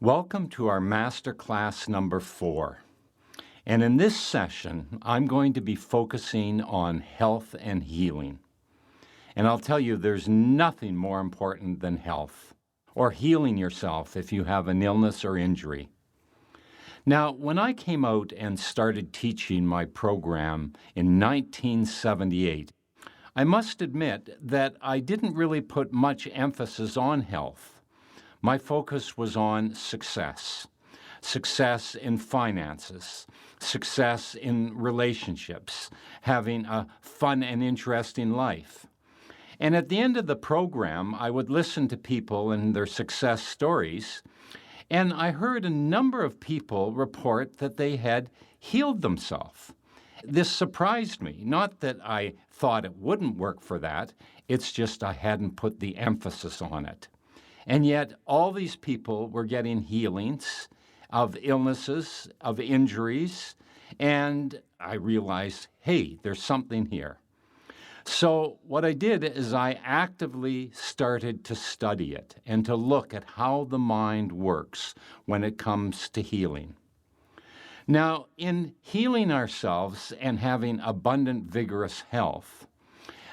Welcome to our masterclass number 4. And in this session, I'm going to be focusing on health and healing. And I'll tell you, there's nothing more important than health or healing yourself if you have an illness or injury. Now, when I came out and started teaching my program in 1978, I must admit that I didn't really put much emphasis on health. My focus was on success in finances, success in relationships, having a fun and interesting life. And at the end of the program, I would listen to people and their success stories, and I heard a number of people report that they had healed themselves. This surprised me. Not that I thought it wouldn't work for that, it's just I hadn't put the emphasis on it. And yet all these people were getting healings of illnesses, of injuries, and I realized, hey, there's something here. So what I did is I actively started to study it and to look at how the mind works when it comes to healing. Now, in healing ourselves and having abundant, vigorous health,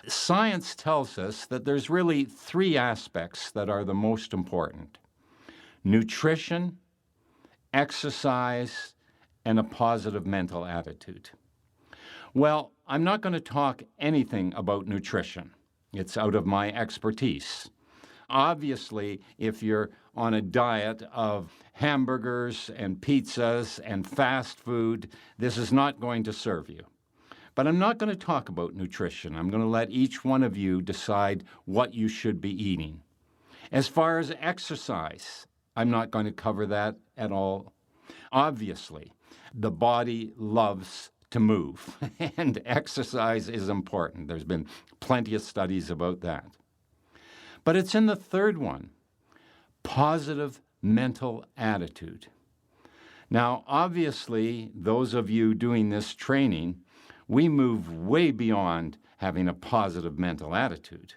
science tells us that there's really 3 aspects that are the most important: nutrition, exercise, and a positive mental attitude. Well, I'm not going to talk anything about nutrition. It's out of my expertise. Obviously, if you're on a diet of hamburgers and pizzas and fast food, this is not going to serve you. But I'm not going to talk about nutrition. I'm going to let each one of you decide what you should be eating. As far as exercise, I'm not going to cover that at all. Obviously, the body loves to move, and exercise is important. There's been plenty of studies about that. But it's in the third one, positive mental attitude. Now, obviously, those of you doing this training, we move way beyond having a positive mental attitude.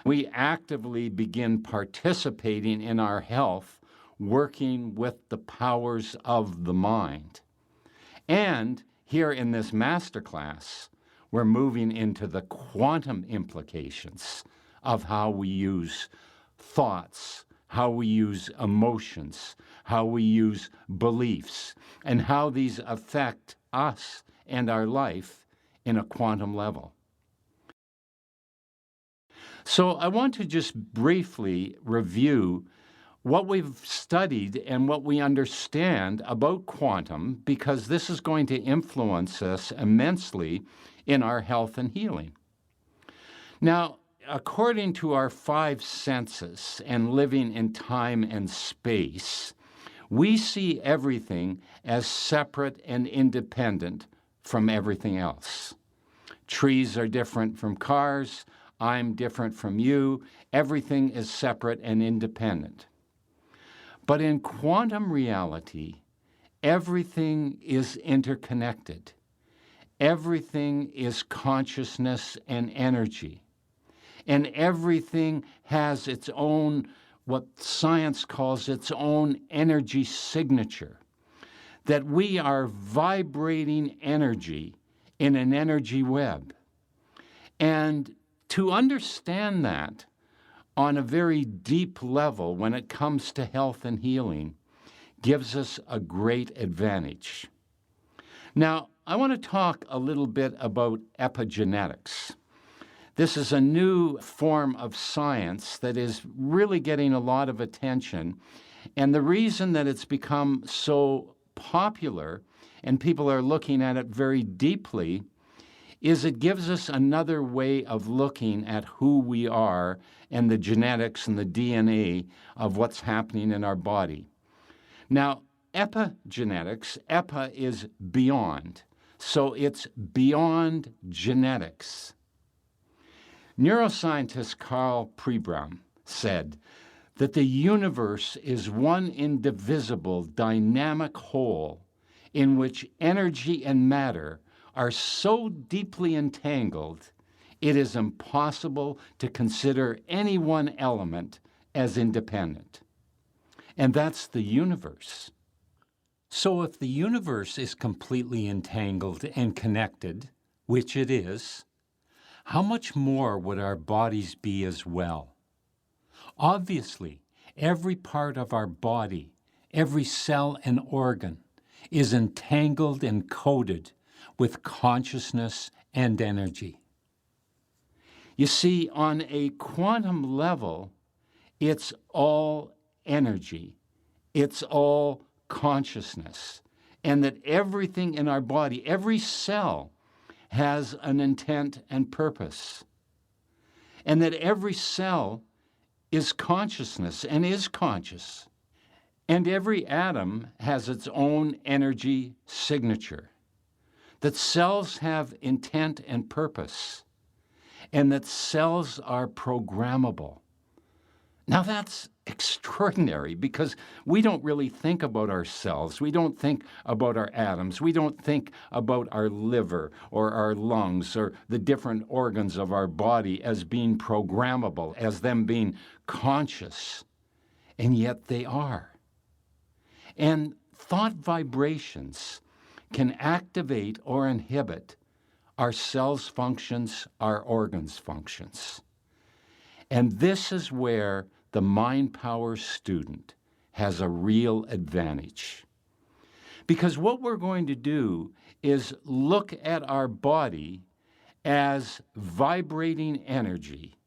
We actively begin participating in our health, working with the powers of the mind. And here in this masterclass, we're moving into the quantum implications of how we use thoughts, how we use emotions, how we use beliefs, and how these affect us and our life in a quantum level. So I want to just briefly review what we've studied and what we understand about quantum, because this is going to influence us immensely in our health and healing. Now, according to our 5 senses and living in time and space, we see everything as separate and independent from everything else. Trees are different from cars. I'm different from you. Everything is separate and independent. But in quantum reality, everything is interconnected. Everything is consciousness and energy. And everything has its own, what science calls its own energy signature. That we are vibrating energy in an energy web. And to understand that on a very deep level when it comes to health and healing gives us a great advantage. Now, I want to talk a little bit about epigenetics. This is a new form of science that is really getting a lot of attention. And the reason that it's become so popular and people are looking at it very deeply is it gives us another way of looking at who we are and the genetics and the DNA of what's happening in our body. Now, epigenetics, epi is beyond, so it's beyond genetics. Neuroscientist Carl Pribram said that the universe is one indivisible, dynamic whole in which energy and matter are so deeply entangled, it is impossible to consider any one element as independent. and that's the universe. So if the universe is completely entangled and connected, which it is, how much more would our bodies be as well? Obviously, every part of our body, every cell and organ, is entangled and coated with consciousness and energy. You see, on a quantum level, it's all energy. It's all consciousness. And that everything in our body, every cell, has an intent and purpose. And that every cell is consciousness and is conscious. And every atom has its own energy signature. That cells have intent and purpose. And that cells are programmable. Now that's extraordinary because we don't really think about ourselves. We don't think about our atoms. We don't think about our liver or our lungs or the different organs of our body as being programmable, as them being conscious. And yet they are. And thought vibrations can activate or inhibit our cells' functions, our organs' functions. And this is where the Mind Power student has a real advantage. Because what we're going to do is look at our body as vibrating energy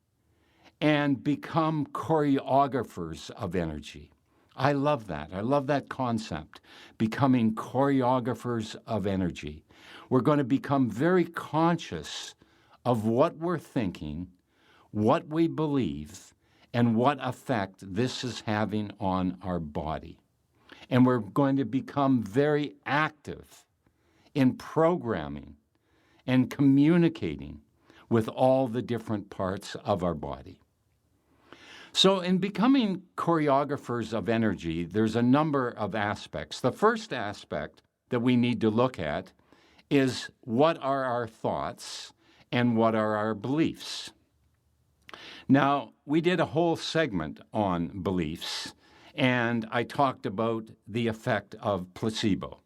and become choreographers of energy. I love that. I love that concept, becoming choreographers of energy. We're going to become very conscious of what we're thinking, what we believe, and what effect this is having on our body. And we're going to become very active in programming and communicating with all the different parts of our body. So in becoming choreographers of energy, there's a number of aspects. The first aspect that we need to look at is what are our thoughts and what are our beliefs. Now, we did a whole segment on beliefs, and I talked about the effect of placebo.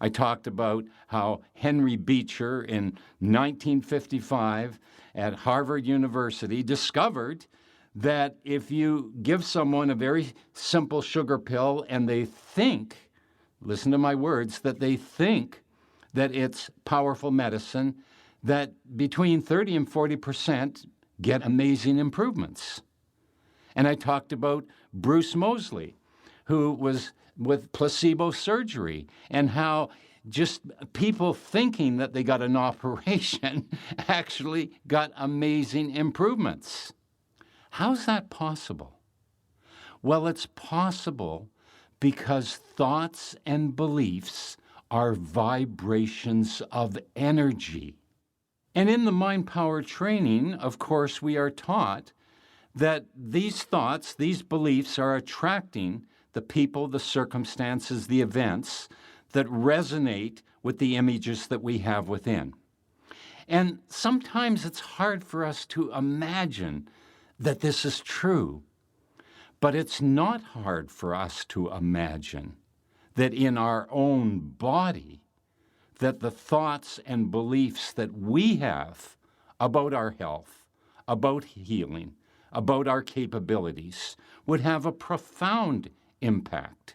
I talked about how Henry Beecher in 1955 at Harvard University discovered that if you give someone a very simple sugar pill and they think, listen to my words, that they think that it's powerful medicine, that between 30 and 40% get amazing improvements. And I talked about Bruce Moseley, who was with placebo surgery, and how just people thinking that they got an operation actually got amazing improvements. How's that possible? Well, it's possible because thoughts and beliefs are vibrations of energy. And in the Mind Power training, of course, we are taught that these thoughts, these beliefs are attracting the people, the circumstances, the events that resonate with the images that we have within. And sometimes it's hard for us to imagine that this is true, but it's not hard for us to imagine that in our own body, that the thoughts and beliefs that we have about our health, about healing, about our capabilities would have a profound impact.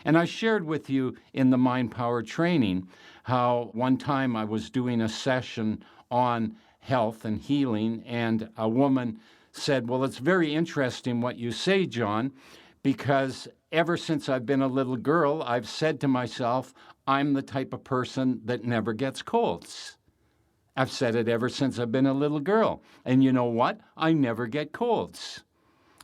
And I shared with you in the Mind Power training how one time I was doing a session on health and healing, and a woman said, "Well, it's very interesting what you say, John, because ever since I've been a little girl, I've said to myself, I'm the type of person that never gets colds. I've said it ever since I've been a little girl. And you know what? I never get colds."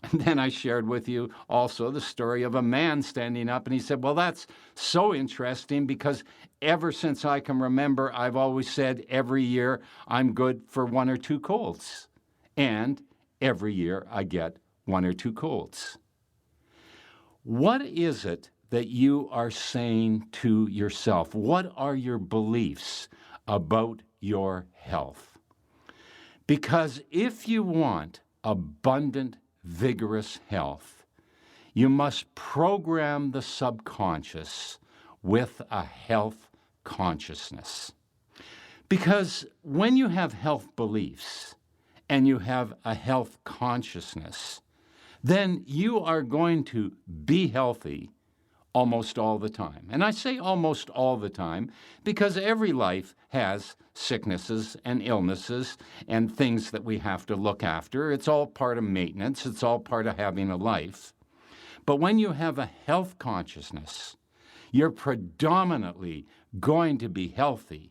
And then I shared with you also the story of a man standing up, and he said, "Well, that's so interesting because ever since I can remember, I've always said every year I'm good for 1 or 2 colds. And every year I get 1 or 2 colds." What is it that you are saying to yourself? What are your beliefs about your health? Because if you want abundant, vigorous health, You must program the subconscious with a health consciousness. Because when you have health beliefs and you have a health consciousness, then you are going to be healthy almost all the time. And I say almost all the time because every life has sicknesses and illnesses and things that we have to look after. It's all part of maintenance. It's all part of having a life. But when you have a health consciousness, you're predominantly going to be healthy.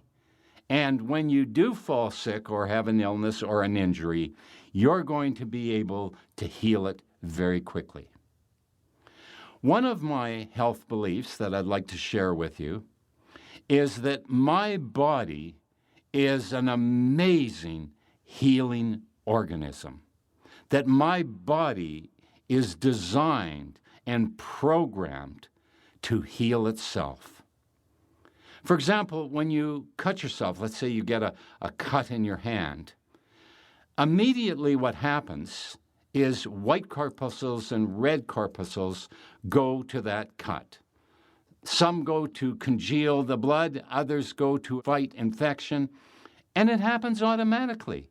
And when you do fall sick or have an illness or an injury, you're going to be able to heal it very quickly. One of my health beliefs that I'd like to share with you is that my body is an amazing healing organism, that my body is designed and programmed to heal itself. For example, when you cut yourself, let's say you get a cut in your hand, immediately what happens is white corpuscles and red corpuscles go to that cut. Some go to congeal the blood, others go to fight infection, and it happens automatically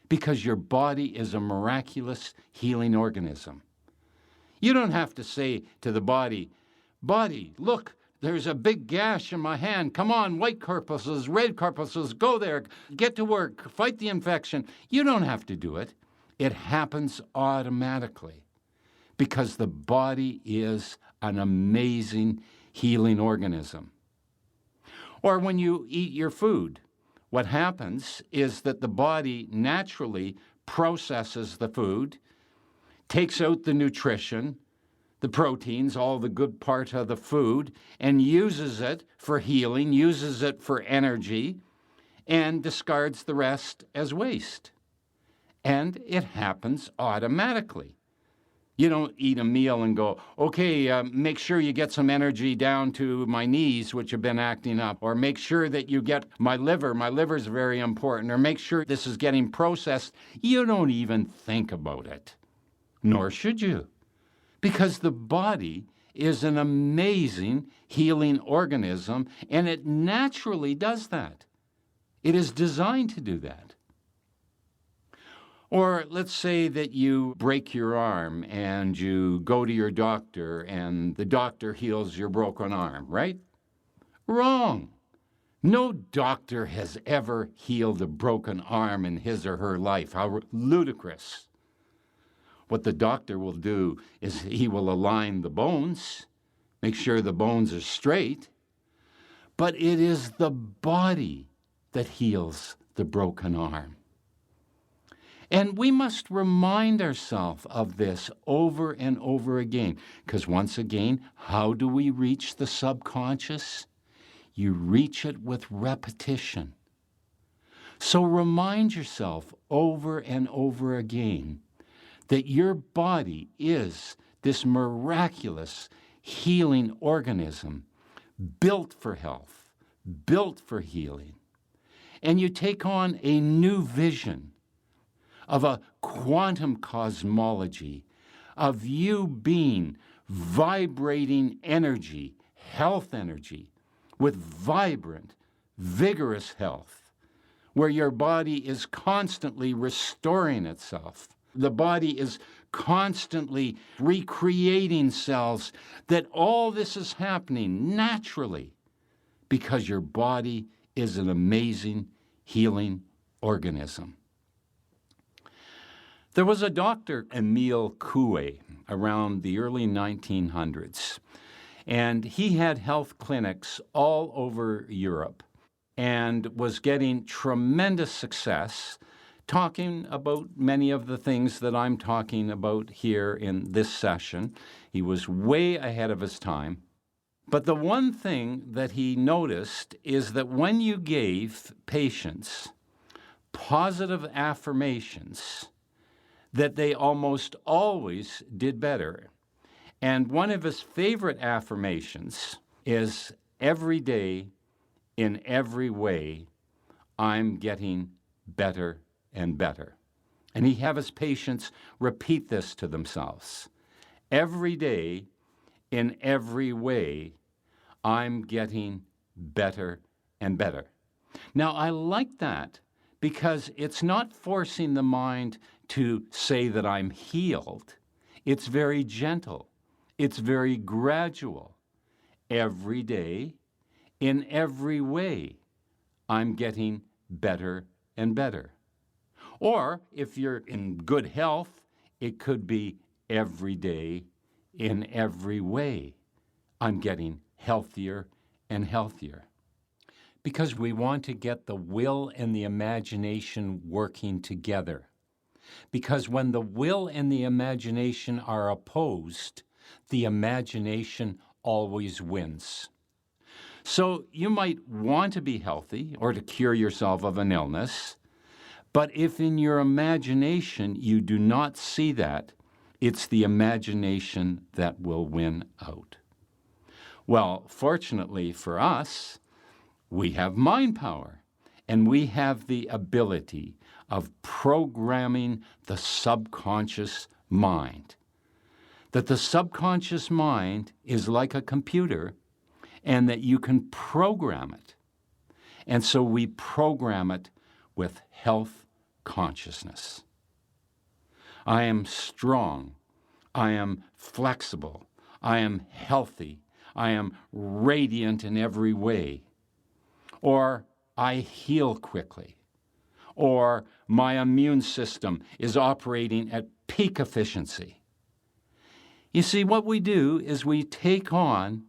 because your body is a miraculous healing organism. You don't have to say to the body, look, there's a big gash in my hand. Come on, white corpuscles, red corpuscles, go there, get to work, fight the infection. You don't have to do it. It happens automatically because the body is an amazing healing organism. Or when you eat your food, what happens is that the body naturally processes the food, takes out the nutrition, the proteins, all the good part of the food, and uses it for healing, uses it for energy, and discards the rest as waste. And it happens automatically. You don't eat a meal and go, okay, make sure you get some energy down to my knees, which have been acting up, or make sure that you get my liver's very important, or make sure this is getting processed. You don't even think about it, nor should you, because the body is an amazing healing organism, and it naturally does that. It is designed to do that. Or let's say that you break your arm and you go to your doctor and the doctor heals your broken arm, right? Wrong. No doctor has ever healed a broken arm in his or her life. How ludicrous. What the doctor will do is he will align the bones, make sure the bones are straight, but it is the body that heals the broken arm. And we must remind ourselves of this over and over again, because once again, how do we reach the subconscious? You reach it with repetition. So remind yourself over and over again that your body is this miraculous healing organism built for health, built for healing. And you take on a new vision of a quantum cosmology, of you being vibrating energy, health energy, with vibrant, vigorous health, where your body is constantly restoring itself. The body is constantly recreating cells, that all this is happening naturally because your body is an amazing healing organism. There was a Dr. Emile Coué around the early 1900s, and he had health clinics all over Europe and was getting tremendous success talking about many of the things that I'm talking about here in this session. He was way ahead of his time. But the one thing that he noticed is that when you gave patients positive affirmations, that they almost always did better. And one of his favorite affirmations is, every day, in every way, I'm getting better and better. And he have his patients repeat this to themselves. every day, in every way, I'm getting better and better. Now, I like that because it's not forcing the mind to say that I'm healed. It's very gentle. It's very gradual. Every day, in every way, I'm getting better and better. Or if you're in good health, it could be every day, in every way, I'm getting healthier and healthier. Because we want to get the will and the imagination working together. Because when the will and the imagination are opposed, the imagination always wins. So you might want to be healthy or to cure yourself of an illness, but if in your imagination you do not see that, it's the imagination that will win out. Well, fortunately for us, we have mind power, and we have the ability of programming the subconscious mind. That the subconscious mind is like a computer, and that you can program it. And so we program it with health consciousness. I am strong. I am flexible. I am healthy. I am radiant in every way. Or I heal quickly. Or my immune system is operating at peak efficiency. You see, what we do is we take on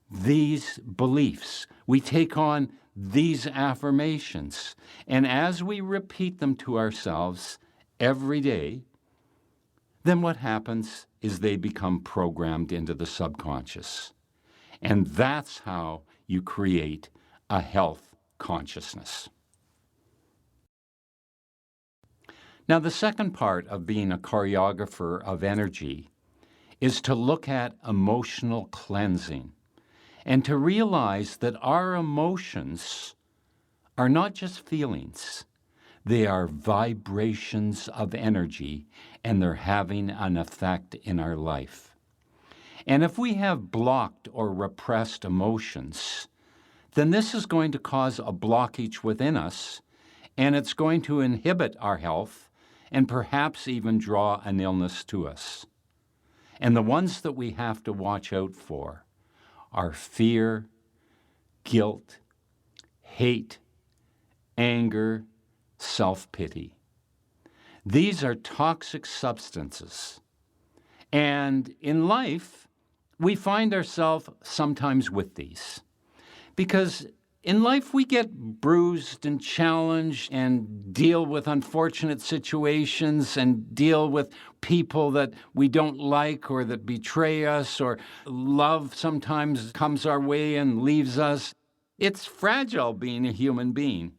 these beliefs. We take on these affirmations. And as we repeat them to ourselves every day, then what happens is they become programmed into the subconscious. And that's how you create a health consciousness. Now, the second part of being a choreographer of energy is to look at emotional cleansing and to realize that our emotions are not just feelings. They are vibrations of energy, and they're having an effect in our life. And if we have blocked or repressed emotions, then this is going to cause a blockage within us, and it's going to inhibit our health and perhaps even draw an illness to us. And the ones that we have to watch out for are fear, guilt, hate, anger, self-pity. These are toxic substances. And in life, we find ourselves sometimes with these. Because in life, we get bruised and challenged and deal with unfortunate situations and deal with people that we don't like or that betray us, or love sometimes comes our way and leaves us. It's fragile being a human being.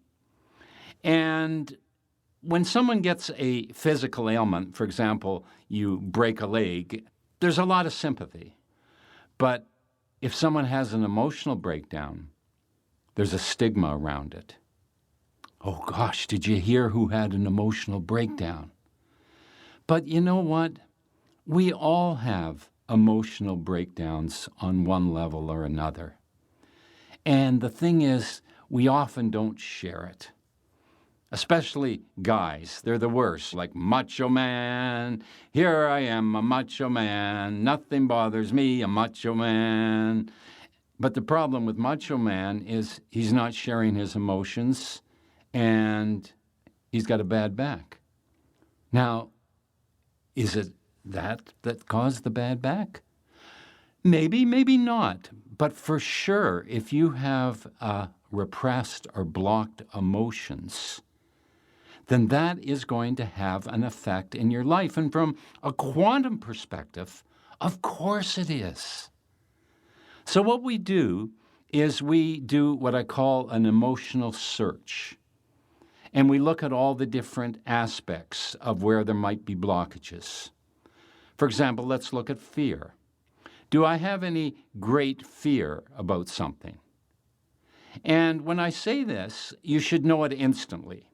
And when someone gets a physical ailment, for example, you break a leg, there's a lot of sympathy. But if someone has an emotional breakdown, there's a stigma around it. Oh gosh, did you hear who had an emotional breakdown? But you know what? We all have emotional breakdowns on one level or another. And the thing is, we often don't share it. Especially guys, they're the worst, like macho man. Here I am, a macho man. Nothing bothers me, a macho man. But the problem with macho man is he's not sharing his emotions, and he's got a bad back. Now, is it that caused the bad back? Maybe, maybe not. But for sure, if you have repressed or blocked emotions, then that is going to have an effect in your life. And from a quantum perspective, of course it is. So what we do is we do what I call an emotional search. And we look at all the different aspects of where there might be blockages. For example, let's look at fear. Do I have any great fear about something? And when I say this, you should know it instantly.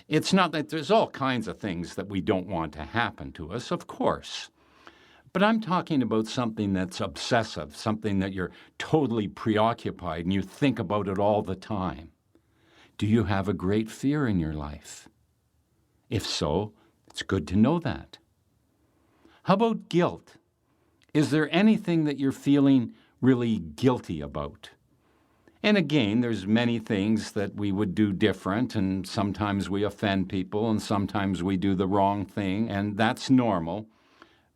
It's not that there's all kinds of things that we don't want to happen to us, of course. But I'm talking about something that's obsessive, something that you're totally preoccupied and you think about it all the time. Do you have a great fear in your life? If so, it's good to know that. How about guilt? Is there anything that you're feeling really guilty about? And again, there's many things that we would do different, and sometimes we offend people, and sometimes we do the wrong thing, and that's normal.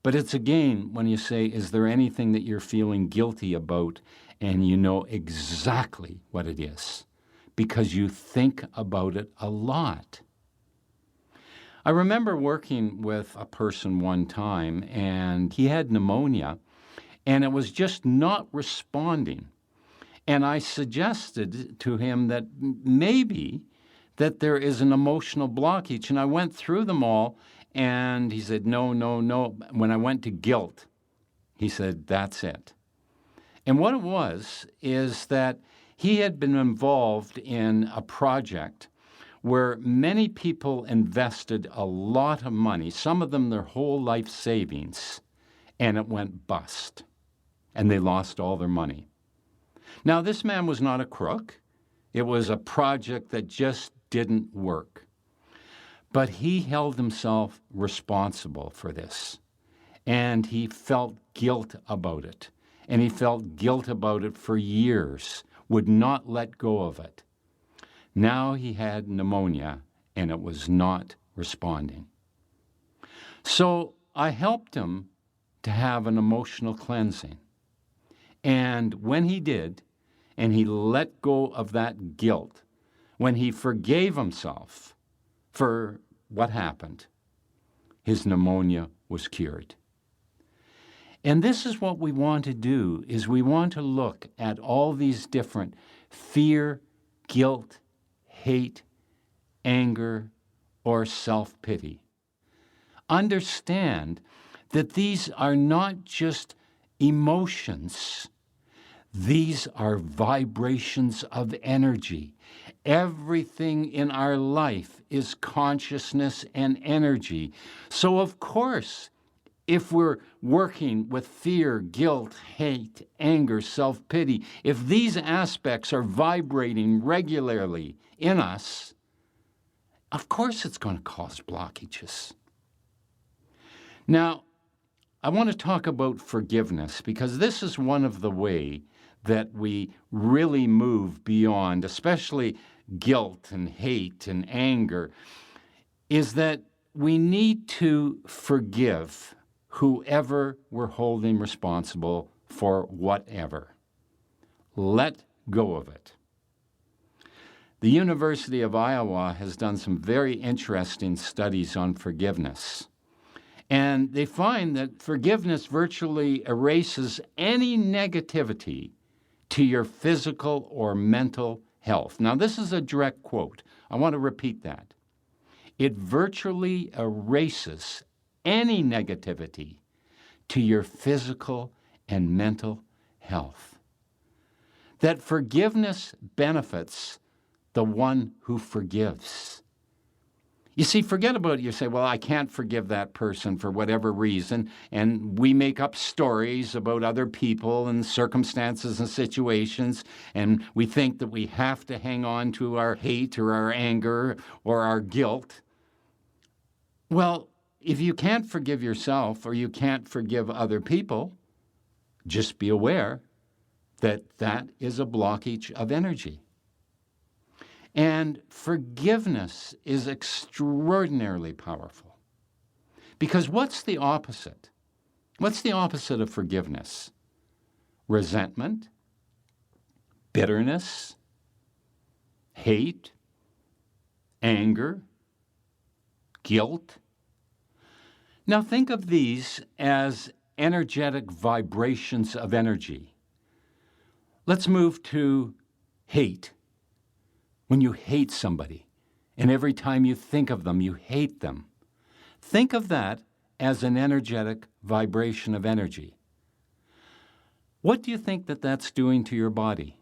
But it's again, when you say, is there anything that you're feeling guilty about, and you know exactly what it is, because you think about it a lot. I remember working with a person one time, and he had pneumonia, and it was just not responding. And I suggested to him that maybe that there is an emotional blockage. And I went through them all, and he said, no, no, no. When I went to guilt, he said, that's it. And what it was is that he had been involved in a project where many people invested a lot of money, some of them their whole life savings, and it went bust, and they lost all their money. Now, this man was not a crook. It was a project that just didn't work. But he held himself responsible for this, and he felt guilt about it. And he felt guilt about it for years, would not let go of it. Now he had pneumonia, and it was not responding. So I helped him to have an emotional cleansing. And when he did, and he let go of that guilt, when he forgave himself for what happened, his pneumonia was cured. And this is what we want to do, is we want to look at all these different fear, guilt, hate, anger, or self-pity. Understand that these are not just emotions. These are vibrations of energy. Everything in our life is consciousness and energy. So of course, if we're working with fear, guilt, hate, anger, self-pity, if these aspects are vibrating regularly in us, of course it's going to cause blockages. Now, I want to talk about forgiveness, because this is one of the ways that we really move beyond, especially guilt and hate and anger, is that we need to forgive whoever we're holding responsible for whatever. Let go of it. The University of Iowa has done some very interesting studies on forgiveness. And they find that forgiveness virtually erases any negativity to your physical or mental health. Now, this is a direct quote. I want to repeat that. It virtually erases any negativity to your physical and mental health. That forgiveness benefits the one who forgives. You see, forget about it. You say, well, I can't forgive that person for whatever reason, and we make up stories about other people and circumstances and situations, and we think that we have to hang on to our hate or our anger or our guilt. Well, if you can't forgive yourself or you can't forgive other people, just be aware that that is a blockage of energy. And forgiveness is extraordinarily powerful. Because what's the opposite? What's the opposite of forgiveness? Resentment, bitterness, hate, anger, guilt. Now think of these as energetic vibrations of energy. Let's move to hate. When you hate somebody, and every time you think of them, you hate them. Think of that as an energetic vibration of energy. What do you think that that's doing to your body?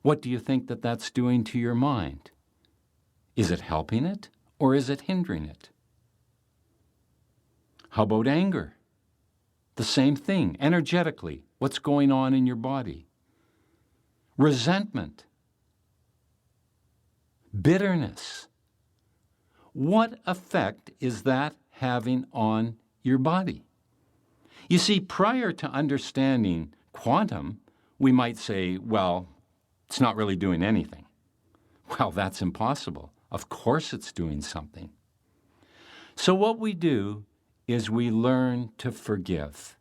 What do you think that that's doing to your mind? Is it helping it, or is it hindering it? How about anger? The same thing, energetically, what's going on in your body. Resentment, bitterness. What effect is that having on your body? You see, prior to understanding quantum, we might say, well, it's not really doing anything. Well, that's impossible. Of course it's doing something. So what we do is we learn to forgive.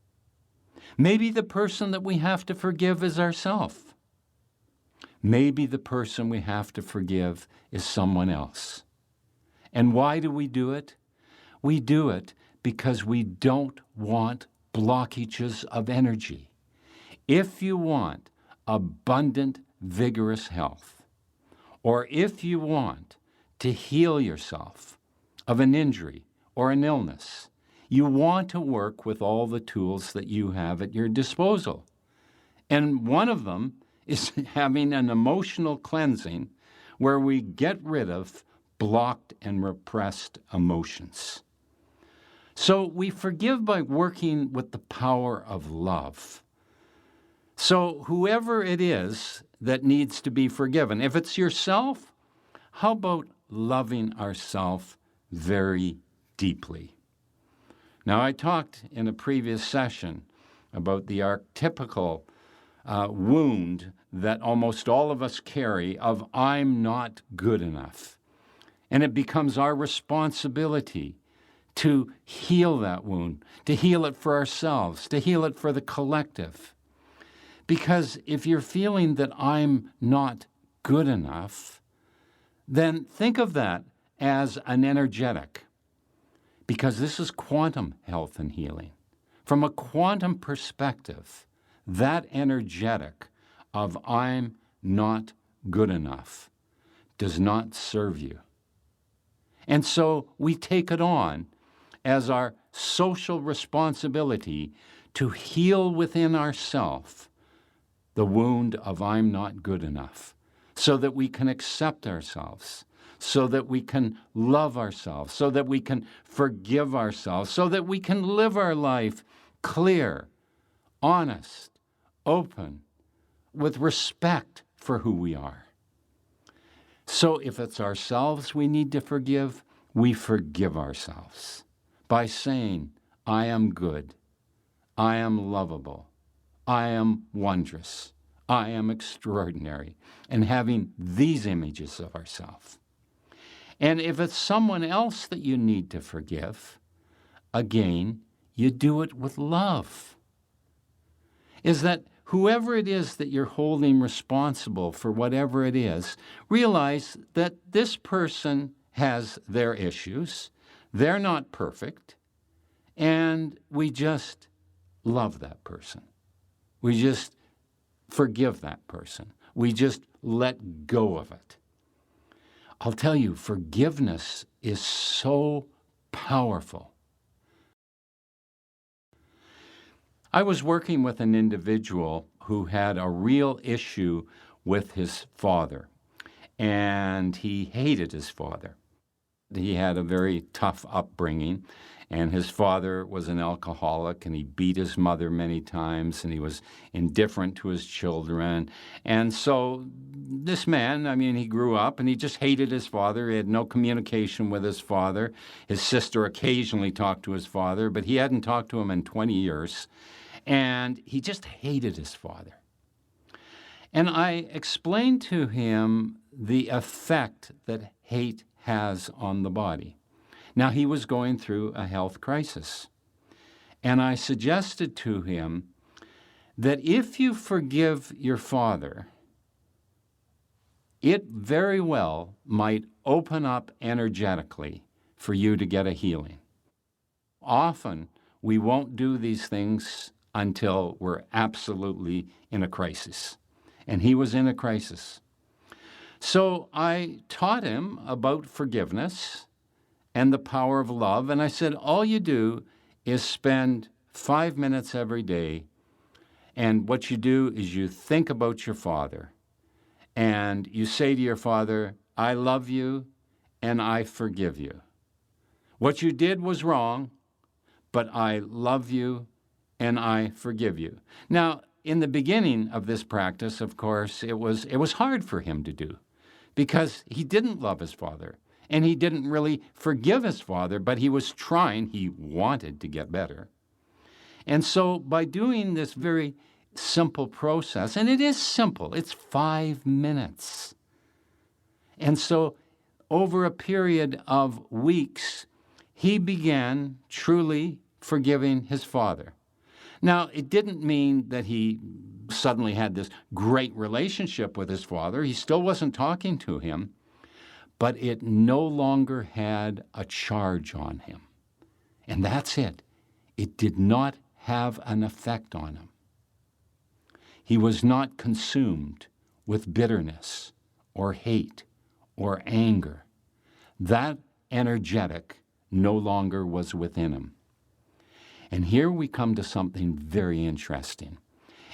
Maybe the person that we have to forgive is ourselves. Maybe the person we have to forgive is someone else. And why do we do it? We do it because we don't want blockages of energy. If you want abundant, vigorous health, or if you want to heal yourself of an injury or an illness, you want to work with all the tools that you have at your disposal. And one of them is having an emotional cleansing where we get rid of blocked and repressed emotions. So we forgive by working with the power of love. So whoever it is that needs to be forgiven, if it's yourself, how about loving ourselves very deeply? Now, I talked in a previous session about the archetypical wound that almost all of us carry of I'm not good enough. And it becomes our responsibility to heal that wound, to heal it for ourselves, to heal it for the collective. Because if you're feeling that I'm not good enough, then think of that as an energetic, because this is quantum health and healing. From a quantum perspective, that energetic of I'm not good enough does not serve you. And so we take it on as our social responsibility to heal within ourselves the wound of I'm not good enough, so that we can accept ourselves, so that we can love ourselves, so that we can forgive ourselves, so that we can live our life clear, honest, open, with respect for who we are. So if it's ourselves we need to forgive, we forgive ourselves by saying, I am good, I am lovable, I am wondrous, I am extraordinary, and having these images of ourselves. And if it's someone else that you need to forgive, again, you do it with love. Is that whoever it is that you're holding responsible for whatever it is, realize that this person has their issues, they're not perfect, and we just love that person. We just forgive that person. We just let go of it. I'll tell you, forgiveness is so powerful. I was working with an individual who had a real issue with his father, and he hated his father. He had a very tough upbringing, and his father was an alcoholic, and he beat his mother many times, and he was indifferent to his children. And so this man, he grew up, and he just hated his father. He had no communication with his father. His sister occasionally talked to his father, but he hadn't talked to him in 20 years. And he just hated his father. And I explained to him the effect that hate has on the body. Now, he was going through a health crisis. And I suggested to him that if you forgive your father, it very well might open up energetically for you to get a healing. Often, we won't do these things until we're absolutely in a crisis. And he was in a crisis. So I taught him about forgiveness and the power of love. And I said, all you do is spend 5 minutes every day. And what you do is you think about your father. And you say to your father, I love you and I forgive you. What you did was wrong, but I love you and I forgive you. Now, in the beginning of this practice, of course, it was hard for him to do because he didn't love his father and he didn't really forgive his father, but he was trying, he wanted to get better. And so by doing this very simple process, and it is simple, it's 5 minutes. And so over a period of weeks, he began truly forgiving his father. Now, it didn't mean that he suddenly had this great relationship with his father. He still wasn't talking to him, but it no longer had a charge on him. And that's it. It did not have an effect on him. He was not consumed with bitterness or hate or anger. That energetic no longer was within him. And here we come to something very interesting,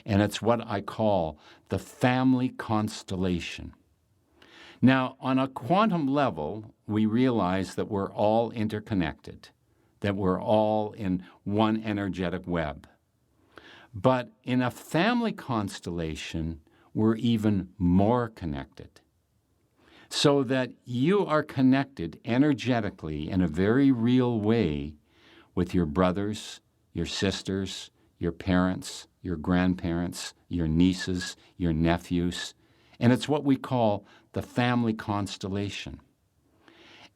and it's what I call the family constellation. Now, on a quantum level, we realize that we're all interconnected, that we're all in one energetic web. But in a family constellation, we're even more connected. So that you are connected energetically in a very real way with your brothers, your sisters, your parents, your grandparents, your nieces, your nephews. And it's what we call the family constellation.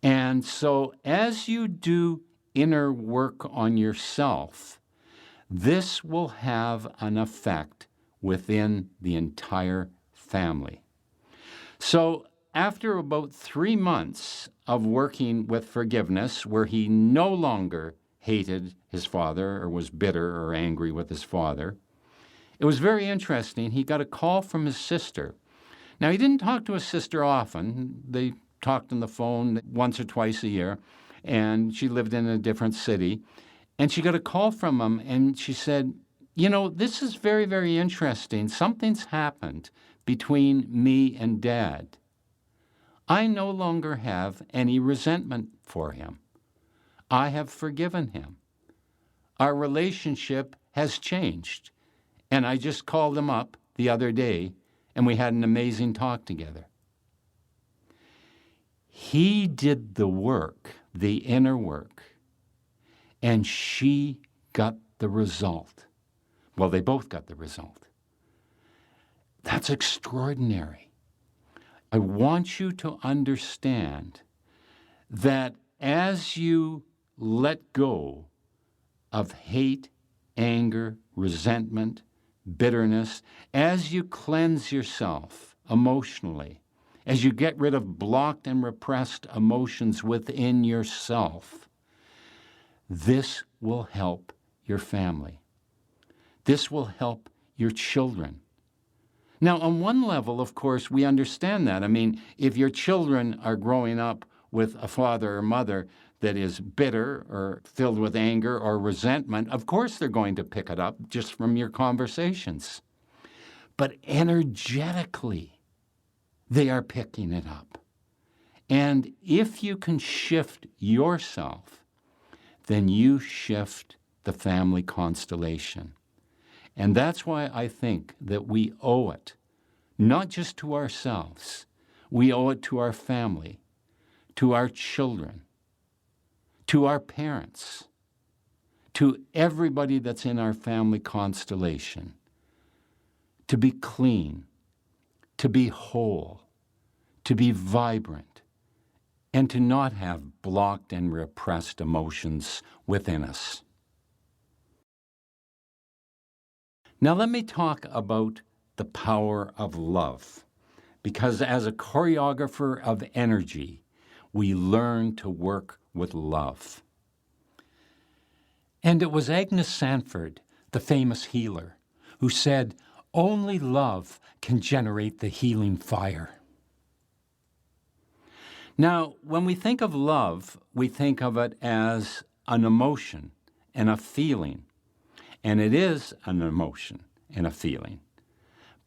And so as you do inner work on yourself, this will have an effect within the entire family. So after about 3 months of working with forgiveness, where he no longer hated his father or was bitter or angry with his father, it was very interesting. He got a call from his sister. Now, he didn't talk to his sister often. They talked on the phone once or twice a year, and she lived in a different city. And she got a call from him, and she said, you know, this is very, very interesting. Something's happened between me and Dad. I no longer have any resentment for him. I have forgiven him. Our relationship has changed. And I just called him up the other day, and we had an amazing talk together. He did the work, the inner work, and she got the result. Well, they both got the result. That's extraordinary. I want you to understand that as you let go of hate, anger, resentment, bitterness, as you cleanse yourself emotionally, as you get rid of blocked and repressed emotions within yourself, this will help your family. This will help your children. Now, on one level, of course, we understand that. I mean, if your children are growing up with a father or mother that is bitter or filled with anger or resentment, of course they're going to pick it up just from your conversations. But energetically, they are picking it up. And if you can shift yourself, then you shift the family constellation. And that's why I think that we owe it, not just to ourselves, we owe it to our family, to our children, to our parents, to everybody that's in our family constellation, to be clean, to be whole, to be vibrant, and to not have blocked and repressed emotions within us. Now let me talk about the power of love, because as a choreographer of energy, we learn to work with love. And it was Agnes Sanford, the famous healer, who said, "Only love can generate the healing fire." Now, when we think of love, we think of it as an emotion and a feeling. And it is an emotion and a feeling.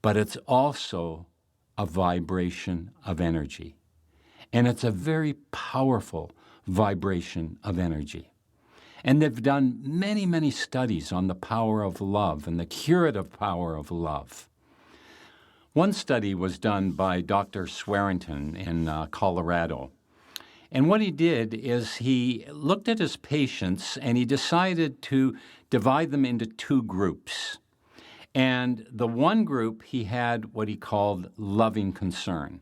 But it's also a vibration of energy. And it's a very powerful vibration of energy. And they've done many, many studies on the power of love and the curative power of love. One study was done by Dr. Swearengen in Colorado. And what he did is he looked at his patients and he decided to divide them into two groups. And the one group, he had what he called loving concern.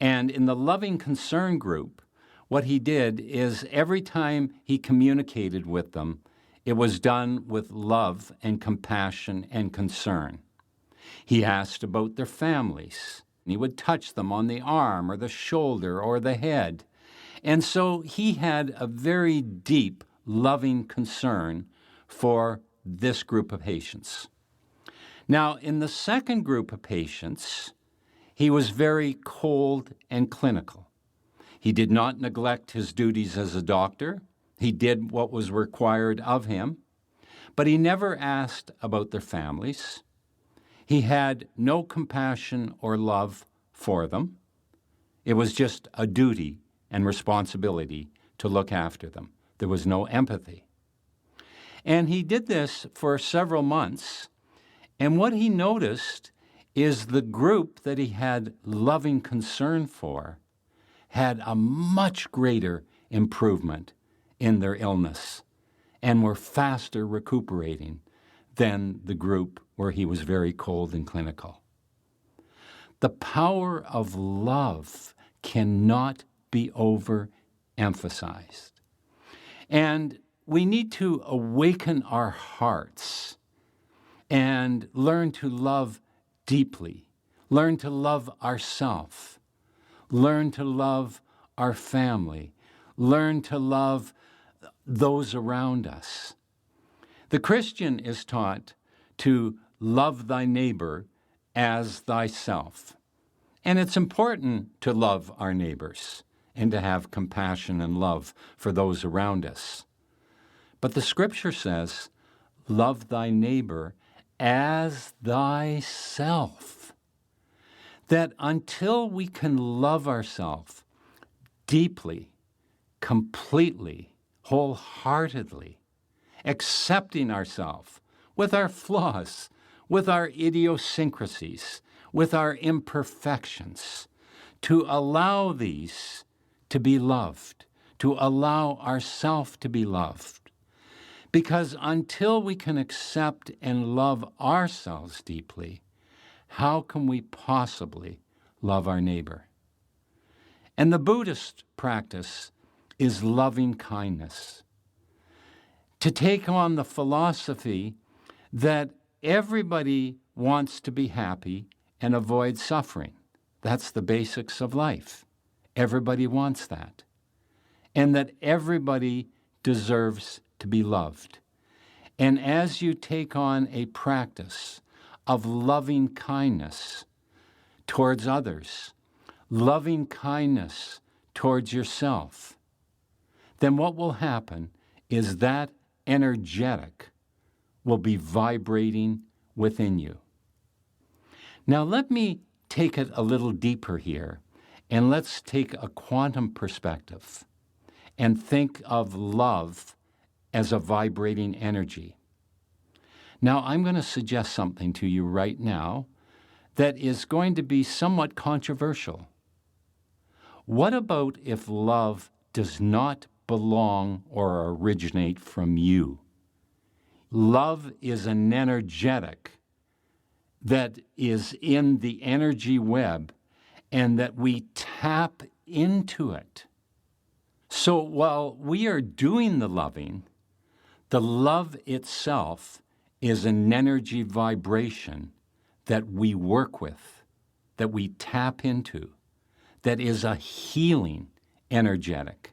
And in the loving concern group, what he did is every time he communicated with them, it was done with love and compassion and concern. He asked about their families. He would touch them on the arm or the shoulder or the head. And so he had a very deep, loving concern for this group of patients. Now, in the second group of patients, he was very cold and clinical. He did not neglect his duties as a doctor. He did what was required of him, but he never asked about their families. He had no compassion or love for them. It was just a duty and responsibility to look after them. There was no empathy. And he did this for several months, and what he noticed is the group that he had loving concern for had a much greater improvement in their illness and were faster recuperating than the group where he was very cold and clinical. The power of love cannot be overemphasized. And we need to awaken our hearts and learn to love deeply, learn to love ourselves, learn to love our family, learn to love those around us. The Christian is taught to love thy neighbor as thyself. And it's important to love our neighbors and to have compassion and love for those around us. But the Scripture says, love thy neighbor as thyself. That until we can love ourselves deeply, completely, wholeheartedly, accepting ourselves with our flaws, with our idiosyncrasies, with our imperfections, to allow these to be loved, to allow ourselves to be loved. Because until we can accept and love ourselves deeply, how can we possibly love our neighbor? And the Buddhist practice is loving kindness. To take on the philosophy that everybody wants to be happy and avoid suffering. That's the basics of life. Everybody wants that. And that everybody deserves to be loved. And as you take on a practice of loving kindness towards others, loving kindness towards yourself, then what will happen is that energetic will be vibrating within you. Now let me take it a little deeper here, and let's take a quantum perspective and think of love as a vibrating energy. Now I'm going to suggest something to you right now that is going to be somewhat controversial. What about if love does not belong or originate from you? Love is an energetic that is in the energy web and that we tap into it. So while we are doing the loving, the love itself is an energy vibration that we work with, that we tap into, that is a healing energetic,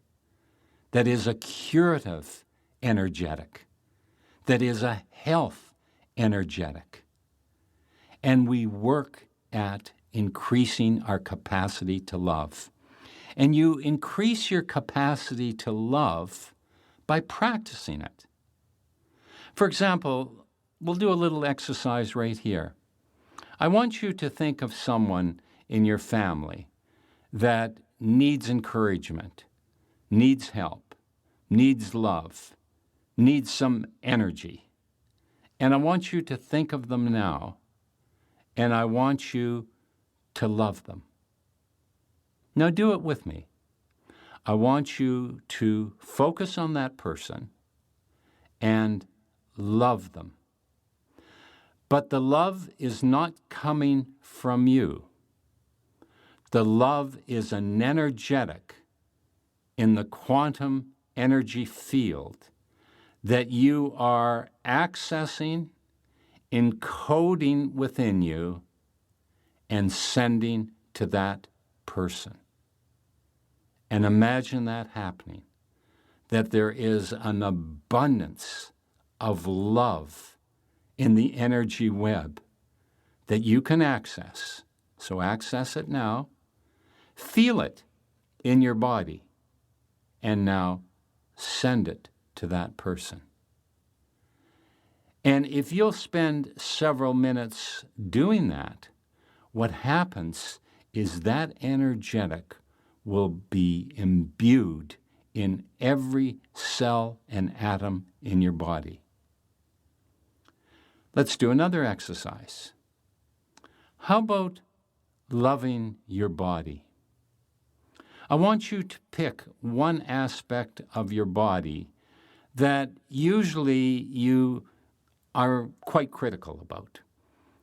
that is a curative energetic, that is a health energetic. And we work at increasing our capacity to love. And you increase your capacity to love by practicing it. For example, we'll do a little exercise right here. I want you to think of someone in your family that needs encouragement, needs help, needs love, need some energy. And I want you to think of them now, and I want you to love them. Now do it with me. I want you to focus on that person and love them. But the love is not coming from you. The love is an energetic in the quantum energy field that you are accessing, encoding within you, and sending to that person. And imagine that happening, that there is an abundance of love in the energy web that you can access. So access it now, feel it in your body, and now send it to that person. And if you'll spend several minutes doing that, what happens is that energetic will be imbued in every cell and atom in your body. Let's do another exercise. How about loving your body? I want you to pick one aspect of your body that usually you are quite critical about.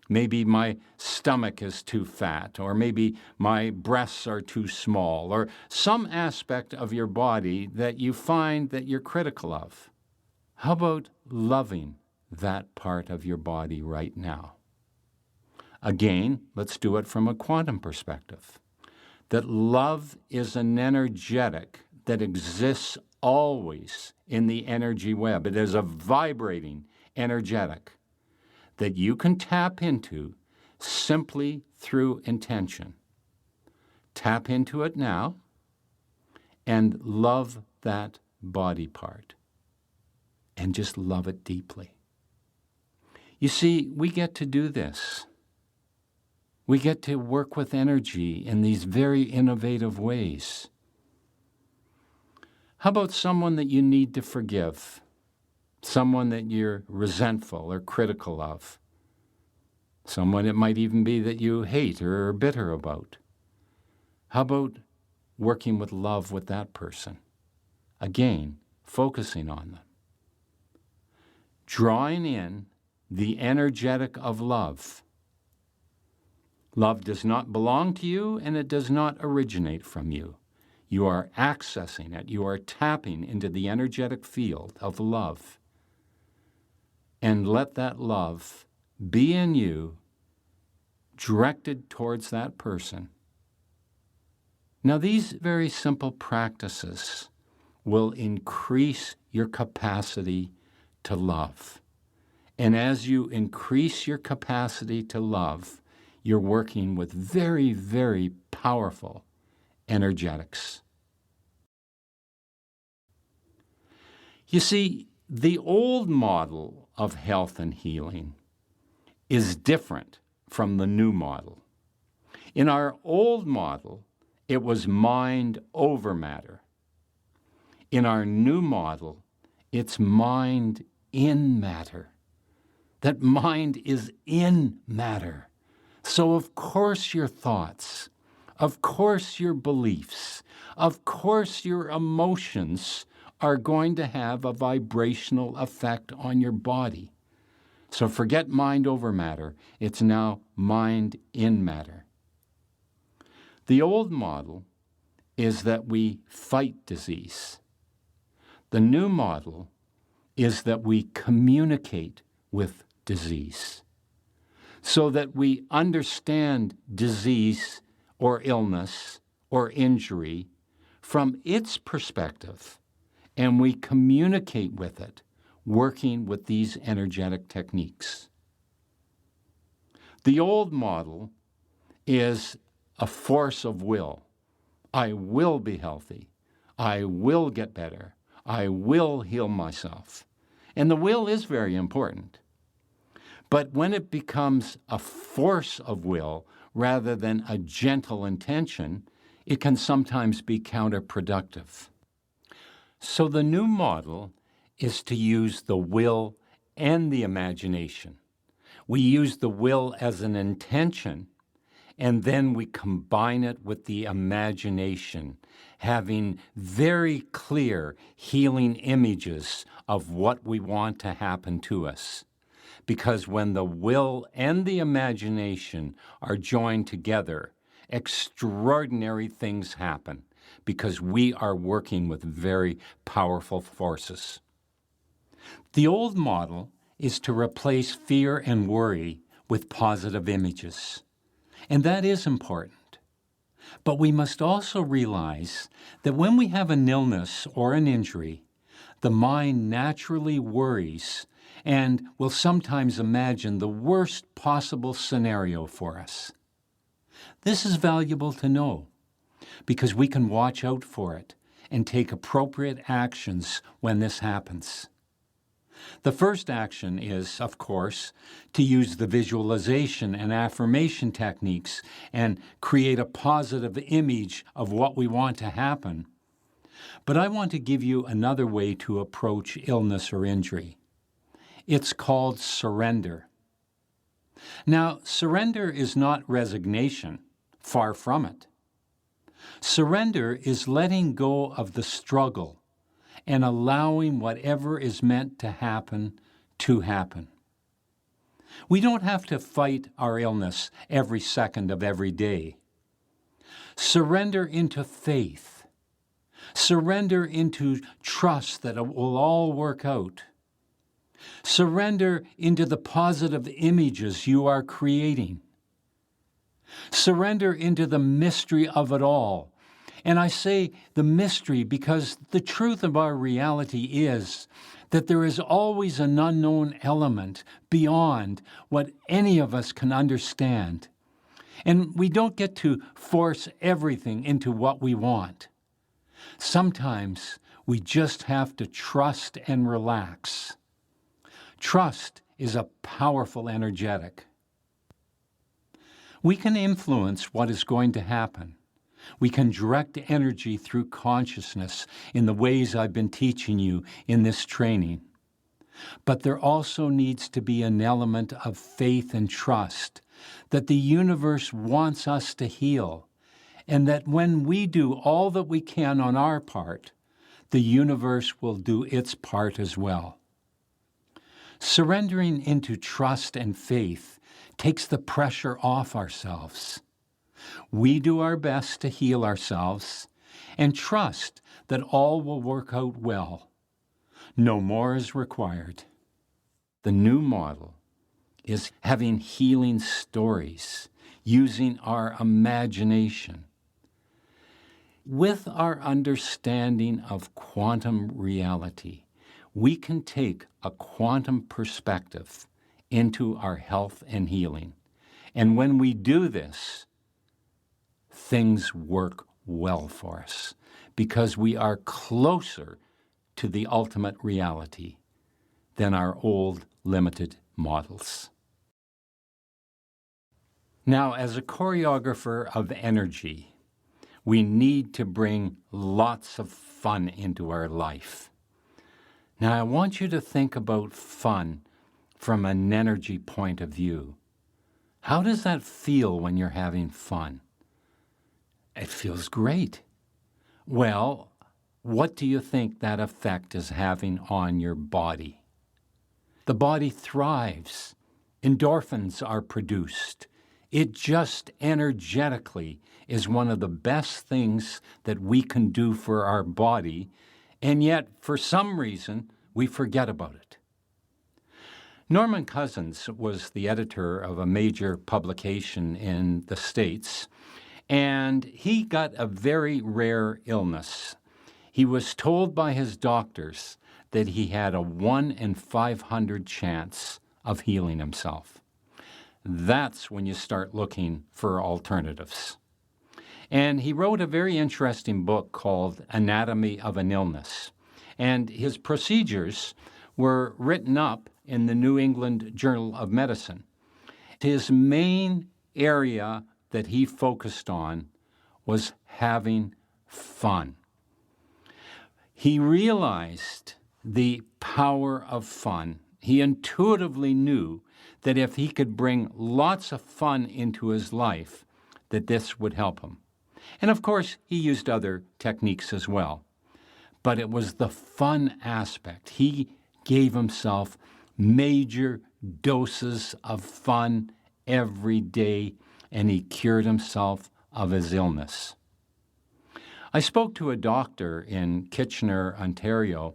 Maybe my stomach is too fat, or maybe my breasts are too small, or some aspect of your body that you find that you're critical of. How about loving that part of your body right now? Again, let's do it from a quantum perspective. That love is an energetic that exists always in the energy web. It is a vibrating energetic that you can tap into simply through intention. Tap into it now and love that body part. And just love it deeply. You see, we get to do this. We get to work with energy in these very innovative ways. How about someone that you need to forgive? Someone that you're resentful or critical of? Someone it might even be that you hate or are bitter about? How about working with love with that person? Again, focusing on them. Drawing in the energetic of love. Love does not belong to you, and it does not originate from you. You are accessing it. You are tapping into the energetic field of love. And let that love be in you, directed towards that person. Now, these very simple practices will increase your capacity to love. And as you increase your capacity to love, you're working with very, very powerful energetics. You see, the old model of health and healing is different from the new model. In our old model, it was mind over matter. In our new model, it's mind in matter. That mind is in matter. So of course your thoughts, of course your beliefs, of course your emotions are going to have a vibrational effect on your body. So forget mind over matter. It's now mind in matter. The old model is that we fight disease. The new model is that we communicate with disease so that we understand disease or illness or injury from its perspective, and we communicate with it, working with these energetic techniques. The old model is a force of will. I will be healthy. I will get better. I will heal myself. And the will is very important. But when it becomes a force of will rather than a gentle intention, it can sometimes be counterproductive. So the new model is to use the will and the imagination. We use the will as an intention, and then we combine it with the imagination, having very clear healing images of what we want to happen to us. Because when the will and the imagination are joined together, extraordinary things happen, because we are working with very powerful forces. The old model is to replace fear and worry with positive images. And that is important. But we must also realize that when we have an illness or an injury, the mind naturally worries and will sometimes imagine the worst possible scenario for us. This is valuable to know because we can watch out for it and take appropriate actions when this happens. The first action is, of course, to use the visualization and affirmation techniques and create a positive image of what we want to happen. But I want to give you another way to approach illness or injury. It's called surrender. Now, surrender is not resignation, far from it. Surrender is letting go of the struggle and allowing whatever is meant to happen. We don't have to fight our illness every second of every day. Surrender into faith. Surrender into trust that it will all work out. Surrender into the positive images you are creating. Surrender into the mystery of it all. And I say the mystery because the truth of our reality is that there is always an unknown element beyond what any of us can understand. And we don't get to force everything into what we want. Sometimes we just have to trust and relax. Trust is a powerful energetic. We can influence what is going to happen. We can direct energy through consciousness in the ways I've been teaching you in this training. But there also needs to be an element of faith and trust that the universe wants us to heal, and that when we do all that we can on our part, the universe will do its part as well. Surrendering into trust and faith takes the pressure off ourselves. We do our best to heal ourselves and trust that all will work out well. No more is required. The new model is having healing stories, using our imagination. With our understanding of quantum reality, we can take a quantum perspective into our health and healing. And when we do this, things work well for us because we are closer to the ultimate reality than our old limited models. Now, as a choreographer of energy, we need to bring lots of fun into our life. Now, I want you to think about fun from an energy point of view. How does that feel when you're having fun? It feels great. Well, what do you think that effect is having on your body? The body thrives. Endorphins are produced. It just energetically is one of the best things that we can do for our body, and yet, for some reason, we forget about it. Norman Cousins was the editor of a major publication in the States, and he got a very rare illness. He was told by his doctors that he had a 1 in 500 chance of healing himself. That's when you start looking for alternatives. And he wrote a very interesting book called Anatomy of an Illness. And his procedures were written up in the New England Journal of Medicine. His main area that he focused on was having fun. He realized the power of fun. He intuitively knew that if he could bring lots of fun into his life, that this would help him. And of course, he used other techniques as well. But it was the fun aspect. He gave himself major doses of fun every day, and he cured himself of his illness. I spoke to a doctor in Kitchener, Ontario,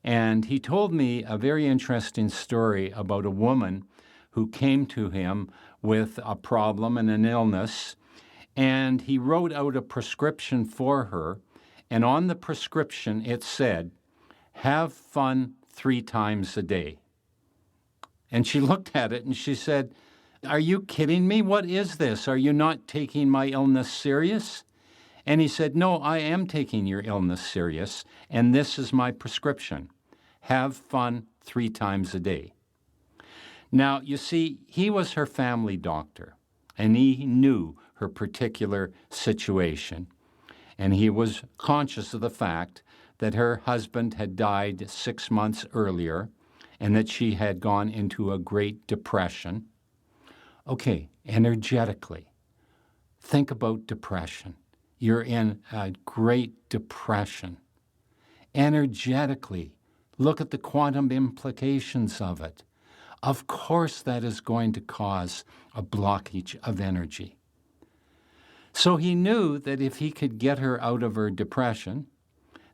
and he told me a very interesting story about a woman who came to him with a problem and an illness, and he wrote out a prescription for her, and on the prescription it said, "Have fun 3 times a day." And she looked at it and she said, "Are you kidding me? What is this? Are you not taking my illness serious?" And he said, "No, I am taking your illness serious, and this is my prescription. Have fun 3 times a day." Now, you see, he was her family doctor, and he knew her particular situation. And he was conscious of the fact that her husband had died 6 months earlier and that she had gone into a great depression. Okay, energetically, think about depression. You're in a great depression. Energetically, look at the quantum implications of it. Of course, that is going to cause a blockage of energy. So he knew that if he could get her out of her depression,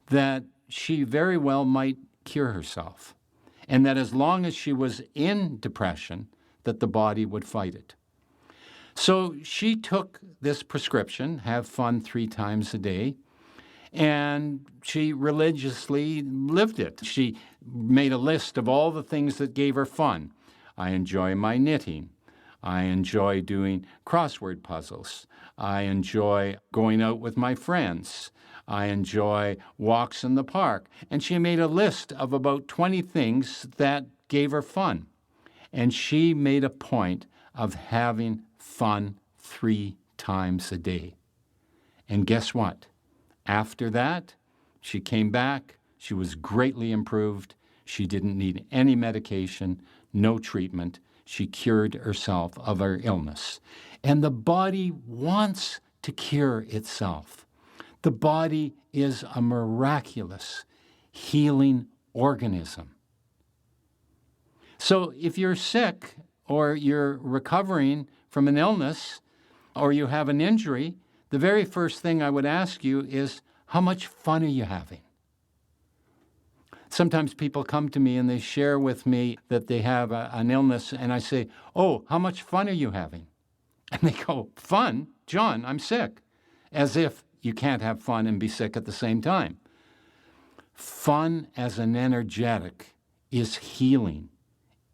that she very well might cure herself, and that as long as she was in depression, that the body would fight it. So she took this prescription, have fun 3 times a day, and she religiously lived it. She made a list of all the things that gave her fun. I enjoy my knitting. I enjoy doing crossword puzzles. I enjoy going out with my friends. I enjoy walks in the park. And she made a list of about 20 things that gave her fun. And she made a point of having fun 3 times a day. And guess what? After that, she came back. She was greatly improved. She didn't need any medication, no treatment. She cured herself of her illness. And the body wants to cure itself. The body is a miraculous healing organism. So if you're sick or you're recovering from an illness or you have an injury, the very first thing I would ask you is, how much fun are you having? Sometimes people come to me and they share with me that they have an illness, and I say, "Oh, how much fun are you having?" And they go, "Fun? John, I'm sick." As if you can't have fun and be sick at the same time. Fun as an energetic is healing,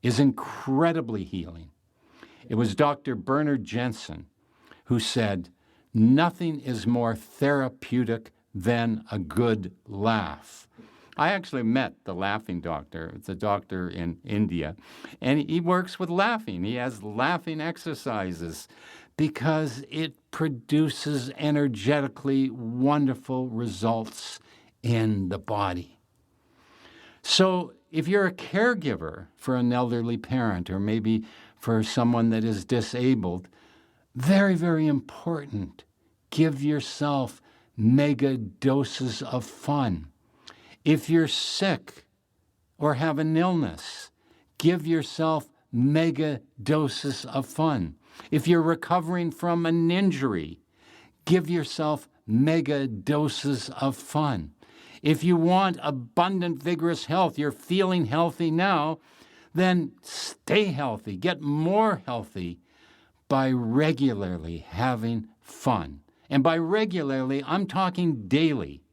is incredibly healing. It was Dr. Bernard Jensen who said, "Nothing is more therapeutic than a good laugh." I actually met the laughing doctor. It's a doctor in India, and he works with laughing. He has laughing exercises because it produces energetically wonderful results in the body. So if you're a caregiver for an elderly parent or maybe for someone that is disabled, very, very important, give yourself mega doses of fun. If you're sick or have an illness, give yourself mega doses of fun. If you're recovering from an injury, give yourself mega doses of fun. If you want abundant, vigorous health, you're feeling healthy now, then stay healthy, get more healthy by regularly having fun. And by regularly, I'm talking daily.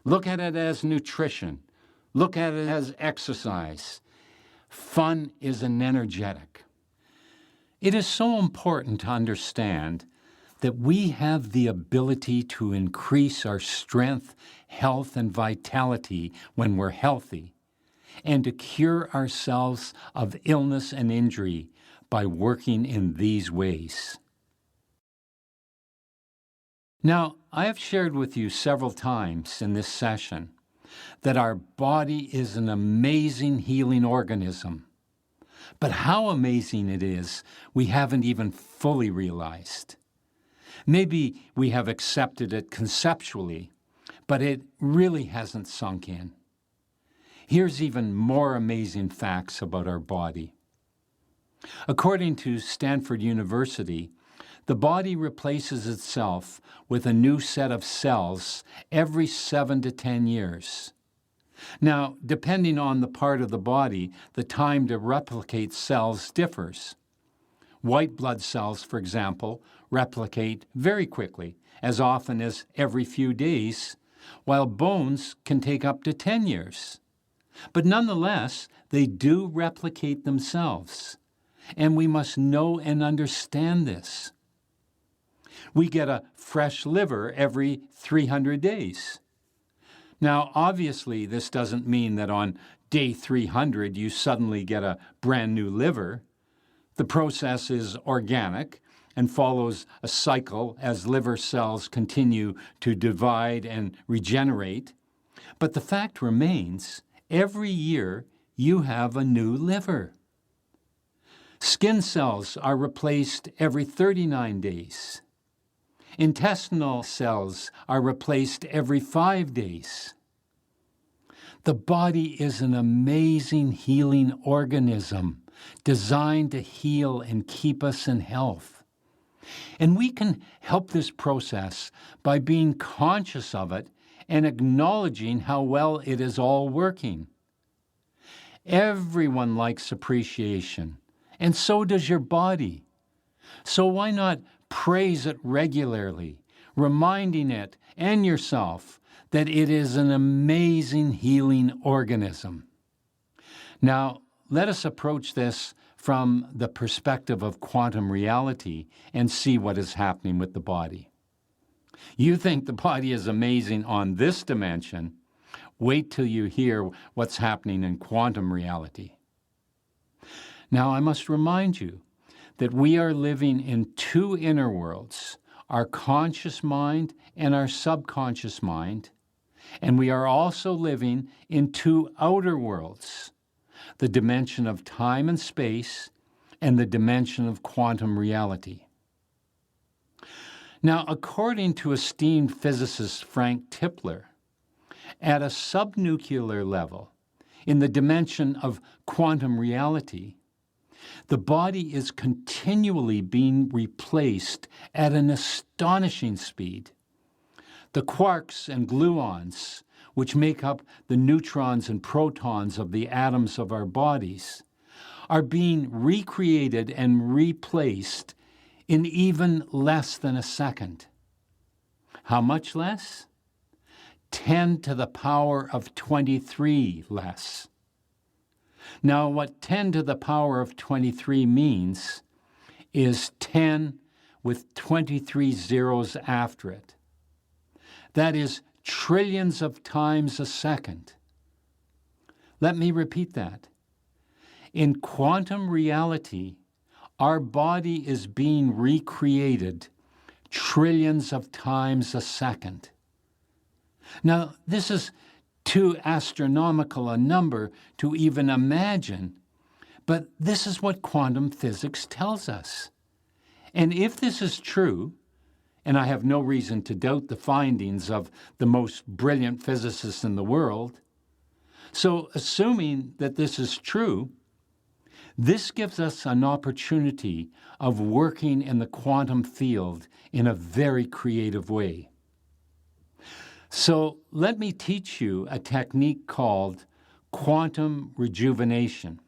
Look at it as nutrition. Look at it as exercise. Fun is an energetic. It is so important to understand that we have the ability to increase our strength, health, and vitality when we're healthy, and to cure ourselves of illness and injury by working in these ways. Now, I have shared with you several times in this session that our body is an amazing healing organism. But how amazing it is, we haven't even fully realized. Maybe we have accepted it conceptually, but it really hasn't sunk in. Here's even more amazing facts about our body. According to Stanford University, the body replaces itself with a new set of cells every 7 to 10 years. Now, depending on the part of the body, the time to replicate cells differs. White blood cells, for example, replicate very quickly, as often as every few days, while bones can take up to 10 years. But nonetheless, they do replicate themselves, and we must know and understand this. We get a fresh liver every 300 days. Now, obviously, this doesn't mean that on day 300 you suddenly get a brand new liver. The process is organic and follows a cycle as liver cells continue to divide and regenerate. But the fact remains, every year you have a new liver. Skin cells are replaced every 39 days. Intestinal cells are replaced every 5 days. The body is an amazing healing organism designed to heal and keep us in health. And we can help this process by being conscious of it and acknowledging how well it is all working. Everyone likes appreciation, and so does your body. So why not praise it regularly, reminding it and yourself that it is an amazing healing organism? Now, let us approach this from the perspective of quantum reality and see what is happening with the body. You think the body is amazing on this dimension. Wait till you hear what's happening in quantum reality. Now, I must remind you that we are living in two inner worlds, our conscious mind and our subconscious mind, and we are also living in two outer worlds, the dimension of time and space and the dimension of quantum reality. Now, according to esteemed physicist Frank Tipler, at a subnuclear level, in the dimension of quantum reality, the body is continually being replaced at an astonishing speed. The quarks and gluons, which make up the neutrons and protons of the atoms of our bodies, are being recreated and replaced in even less than a second. How much less? 10 to the power of 23 less. Now, what 10 to the power of 23 means is 10 with 23 zeros after it. That is trillions of times a second. Let me repeat that. In quantum reality, our body is being recreated trillions of times a second. Now, this is too astronomical a number to even imagine, but this is what quantum physics tells us. And if this is true, and I have no reason to doubt the findings of the most brilliant physicists in the world, so assuming that this is true, this gives us an opportunity of working in the quantum field in a very creative way. So let me teach you a technique called quantum rejuvenation.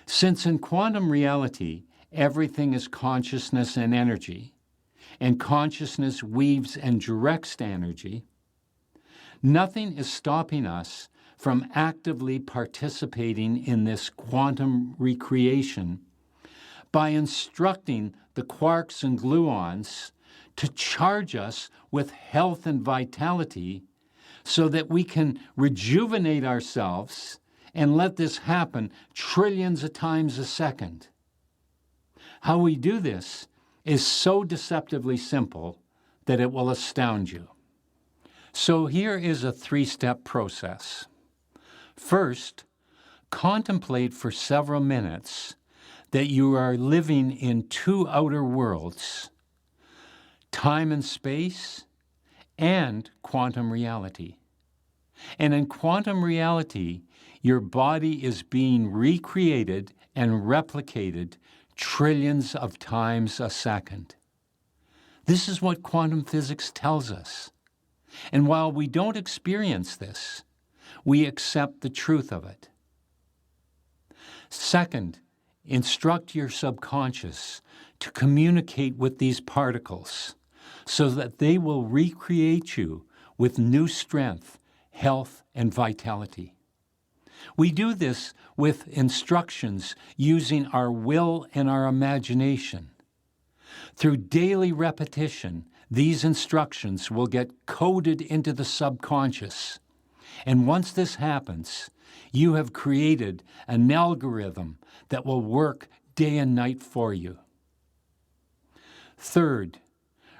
Since in quantum reality, everything is consciousness and energy, and consciousness weaves and directs energy, nothing is stopping us from actively participating in this quantum recreation by instructing the quarks and gluons to charge us with health and vitality so that we can rejuvenate ourselves and let this happen trillions of times a second. How we do this is so deceptively simple that it will astound you. So here is a 3-step process. First, contemplate for several minutes that you are living in 2 outer worlds, time and space, and quantum reality. And in quantum reality, your body is being recreated and replicated trillions of times a second. This is what quantum physics tells us. And while we don't experience this, we accept the truth of it. Second, instruct your subconscious to communicate with these particles so that they will recreate you with new strength, health, and vitality. We do this with instructions using our will and our imagination. Through daily repetition, these instructions will get coded into the subconscious. And once this happens, you have created an algorithm that will work day and night for you. Third,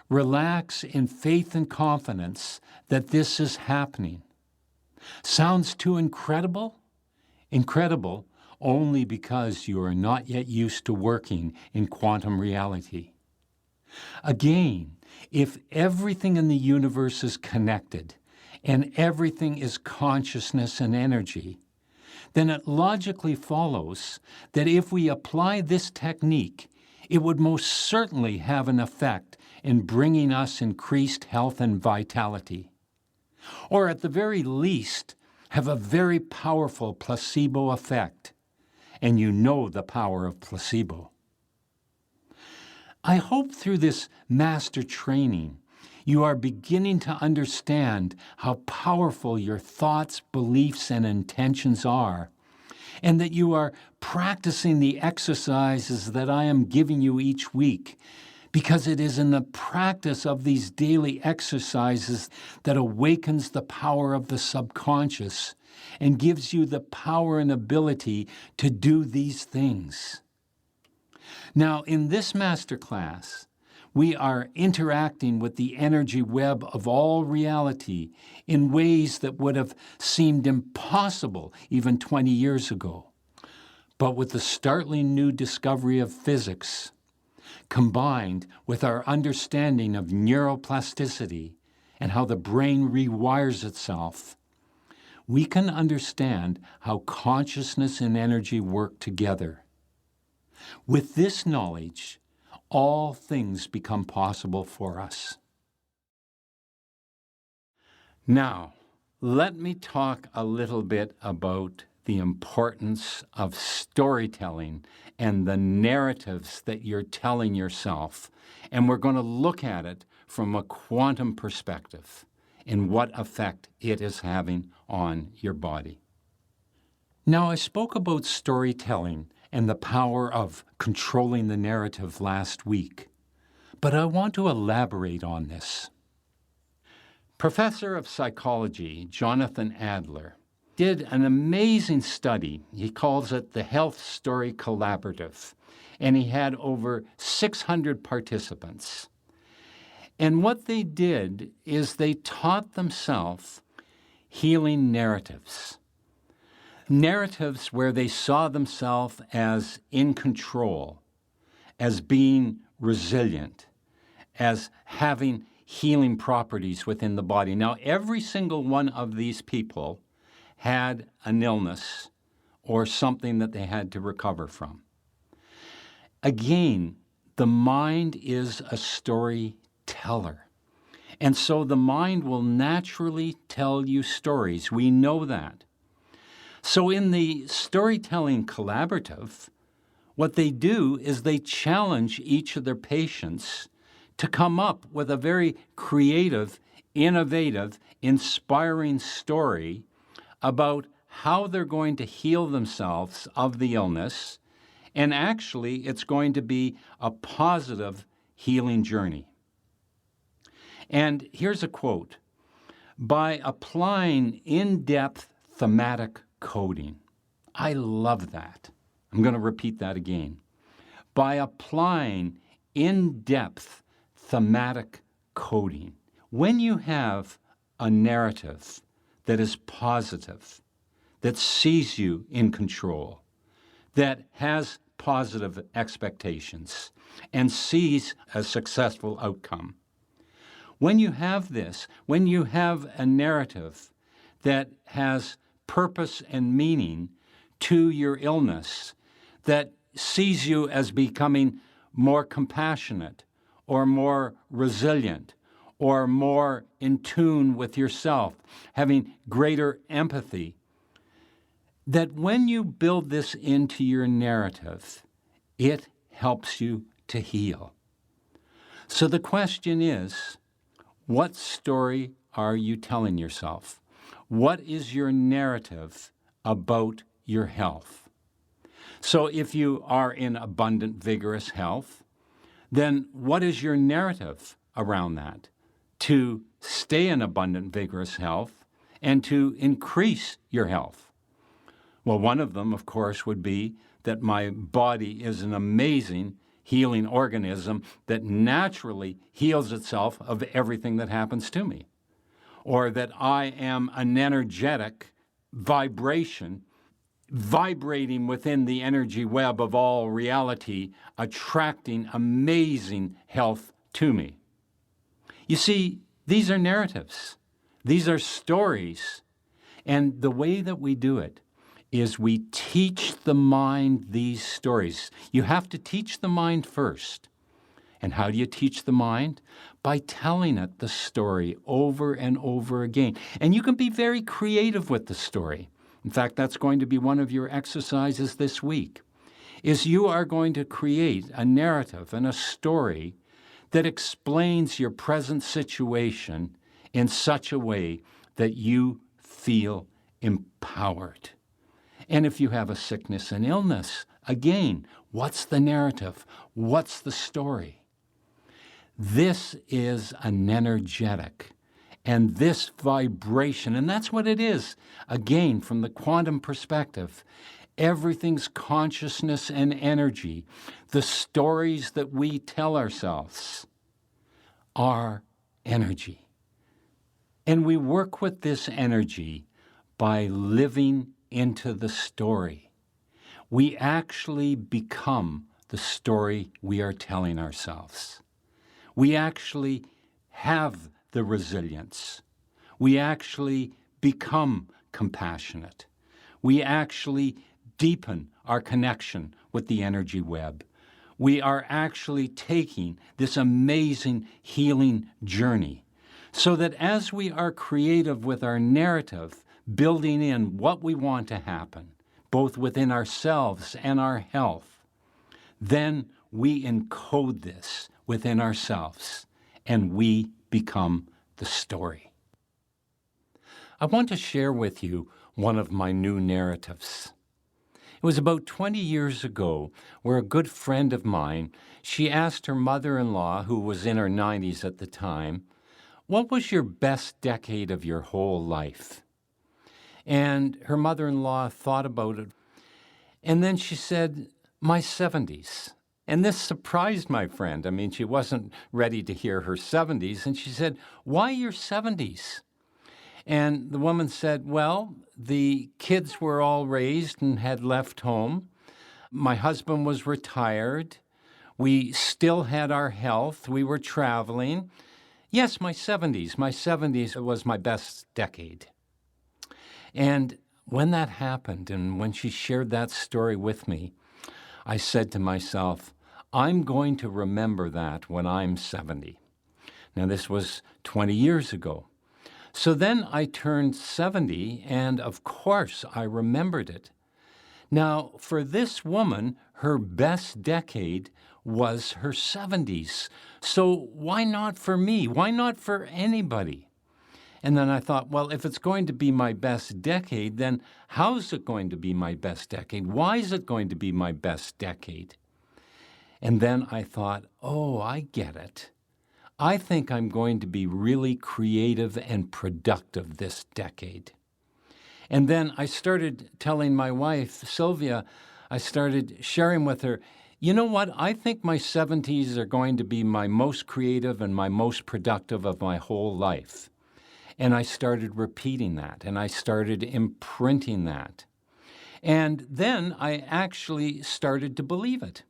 relax in faith and confidence that this is happening. Sounds too incredible? Incredible only because you are not yet used to working in quantum reality. Again, if everything in the universe is connected and everything is consciousness and energy, then it logically follows that if we apply this technique, it would most certainly have an effect in bringing us increased health and vitality. Or at the very least, have a very powerful placebo effect. And you know the power of placebo. I hope through this master training, you are beginning to understand how powerful your thoughts, beliefs, and intentions are, and that you are practicing the exercises that I am giving you each week, because it is in the practice of these daily exercises that awakens the power of the subconscious and gives you the power and ability to do these things. Now, in this masterclass, we are interacting with the energy web of all reality in ways that would have seemed impossible even 20 years ago. But with the startling new discovery of physics, combined with our understanding of neuroplasticity and how the brain rewires itself, we can understand how consciousness and energy work together. With this knowledge, all things become possible for us. Now, let me talk a little bit about the importance of storytelling and the narratives that you're telling yourself. And we're going to look at it from a quantum perspective and what effect it is having on your body. Now, I spoke about storytelling and the power of controlling the narrative last week, but I want to elaborate on this. Professor of psychology Jonathan Adler did an amazing study. He calls it the Health Story Collaborative, and he had over 600 participants. And what they did is they taught themselves healing narratives. Narratives where they saw themselves as in control, as being resilient, as having healing properties within the body. Now, every single one of these people had an illness or something that they had to recover from. Again, the mind is a storyteller. And so the mind will naturally tell you stories. We know that. So in the storytelling collaborative, what they do is they challenge each of their patients to come up with a very creative, innovative, inspiring story about how they're going to heal themselves of the illness, and actually it's going to be a positive healing journey. And here's a quote: "By applying in-depth thematic coding." I love that. I'm going to repeat that again. By applying in-depth thematic coding. When you have a narrative that is positive, that sees you in control, that has positive expectations, and sees a successful outcome. When you have this, when you have a narrative that has purpose and meaning to your illness, that sees you as becoming more compassionate or more resilient or more in tune with yourself, having greater empathy, that when you build this into your narrative, it helps you to heal. So the question is, what story are you telling yourself? What is your narrative about your health? So if you are in abundant, vigorous health, then what is your narrative around that? To stay in abundant, vigorous health and to increase your health? Well, one of them, of course, would be that my body is an amazing healing organism that naturally heals itself of everything that happens to me. Or that I am an energetic vibration vibrating within the energy web of all reality, attracting amazing health to me. You see, these are narratives. These are stories. And the way that we do it is we teach the mind these stories. You have to teach the mind first. And how do you teach the mind? By telling it the story over and over again. And you can be very creative with the story. In fact, that's going to be one of your exercises this week, is you are going to create a narrative and a story that explains your present situation in such a way that you feel empowered. And if you have a sickness and illness, again, what's the narrative? What's the story? This is an energetic, and this vibration, and that's what it is. Again, from the quantum perspective, everything's consciousness and energy. The stories that we tell ourselves are energy. And we work with this energy by living into the story. We actually become the story we are telling ourselves. We actually have the resilience. We actually become compassionate. We actually deepen our connection with the energy web. We are actually taking this amazing healing journey so that as we are creative with our narrative, building in what we want to happen, both within ourselves and our health, then we encode this within ourselves and we become the story. I want to share with you one of my new narratives. It was about 20 years ago where a good friend of mine, she asked her mother-in-law, who was in her 90s at the time, what was your best decade of your whole life? And her mother-in-law thought about it. And then she said, my 70s. And this surprised my friend. I mean, she wasn't ready to hear her 70s. And she said, why your 70s? And the woman said, well, the kids were all raised and had left home. My husband was retired. We still had our health. We were traveling. Yes, my 70s. My 70s was my best decade. And when that happened, and when she shared that story with me, I said to myself, I'm going to remember that when I'm 70. Now, this was 20 years ago. So then I turned 70, and of course I remembered it. Now, for this woman, her best decade was her 70s. So why not for me? Why not for anybody? And then I thought, well, if it's going to be my best decade, then how's it going to be my best decade? Why is it going to be my best decade? And then I thought, oh, I get it. I think I'm going to be really creative and productive this decade. And then I started telling my wife, Sylvia, I started sharing with her, you know what? I think my 70s are going to be my most creative and my most productive of my whole life. And I started repeating that, and I started imprinting that. And then I actually started to believe it.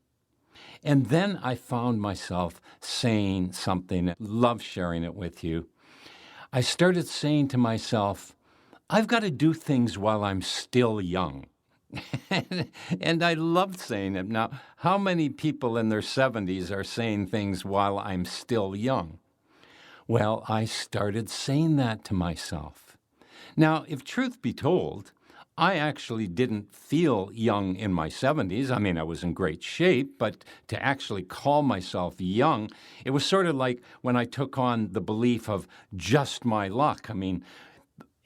And then I found myself saying something, I love sharing it with you. I started saying to myself, I've got to do things while I'm still young. And I loved saying it. Now, how many people in their 70s are saying things while I'm still young? Well, I started saying that to myself. Now, if truth be told, I actually didn't feel young in my 70s. I mean, I was in great shape, but to actually call myself young, it was sort of like when I took on the belief of just my luck. I mean,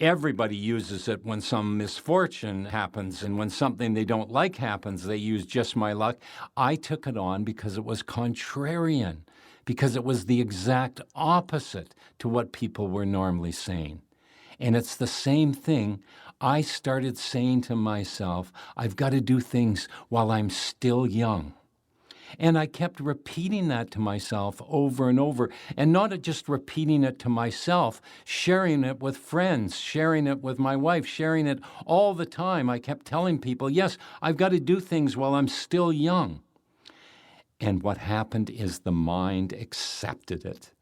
everybody uses it when some misfortune happens, and when something they don't like happens, they use just my luck. I took it on because it was contrarian, because it was the exact opposite to what people were normally saying. And it's the same thing. I started saying to myself, I've got to do things while I'm still young. And I kept repeating that to myself over and over, and not just repeating it to myself, sharing it with friends, sharing it with my wife, sharing it all the time. I kept telling people, yes, I've got to do things while I'm still young. And what happened is the mind accepted it.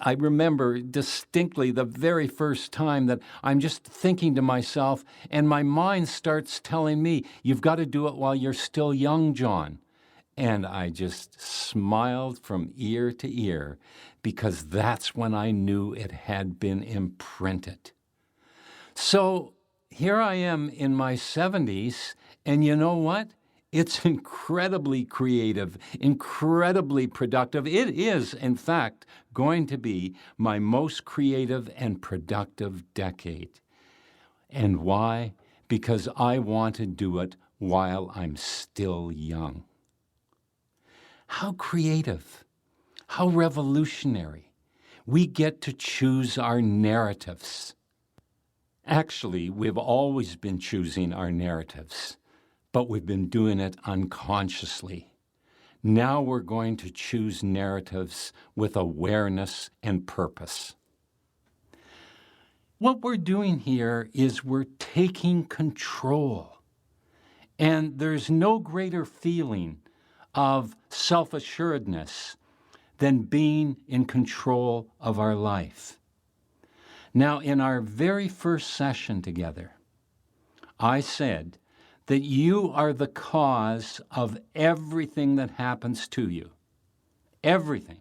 I remember distinctly the very first time that I'm just thinking to myself, and my mind starts telling me, you've got to do it while you're still young, John. And I just smiled from ear to ear, because that's when I knew it had been imprinted. So here I am in my 70s, and you know what? It's incredibly creative, incredibly productive. It is, in fact, going to be my most creative and productive decade. And why? Because I want to do it while I'm still young. How creative, how revolutionary. We get to choose our narratives. Actually, we've always been choosing our narratives, but we've been doing it unconsciously. Now we're going to choose narratives with awareness and purpose. What we're doing here is we're taking control. And there's no greater feeling of self-assuredness than being in control of our life. Now, in our very first session together, I said that you are the cause of everything that happens to you. Everything.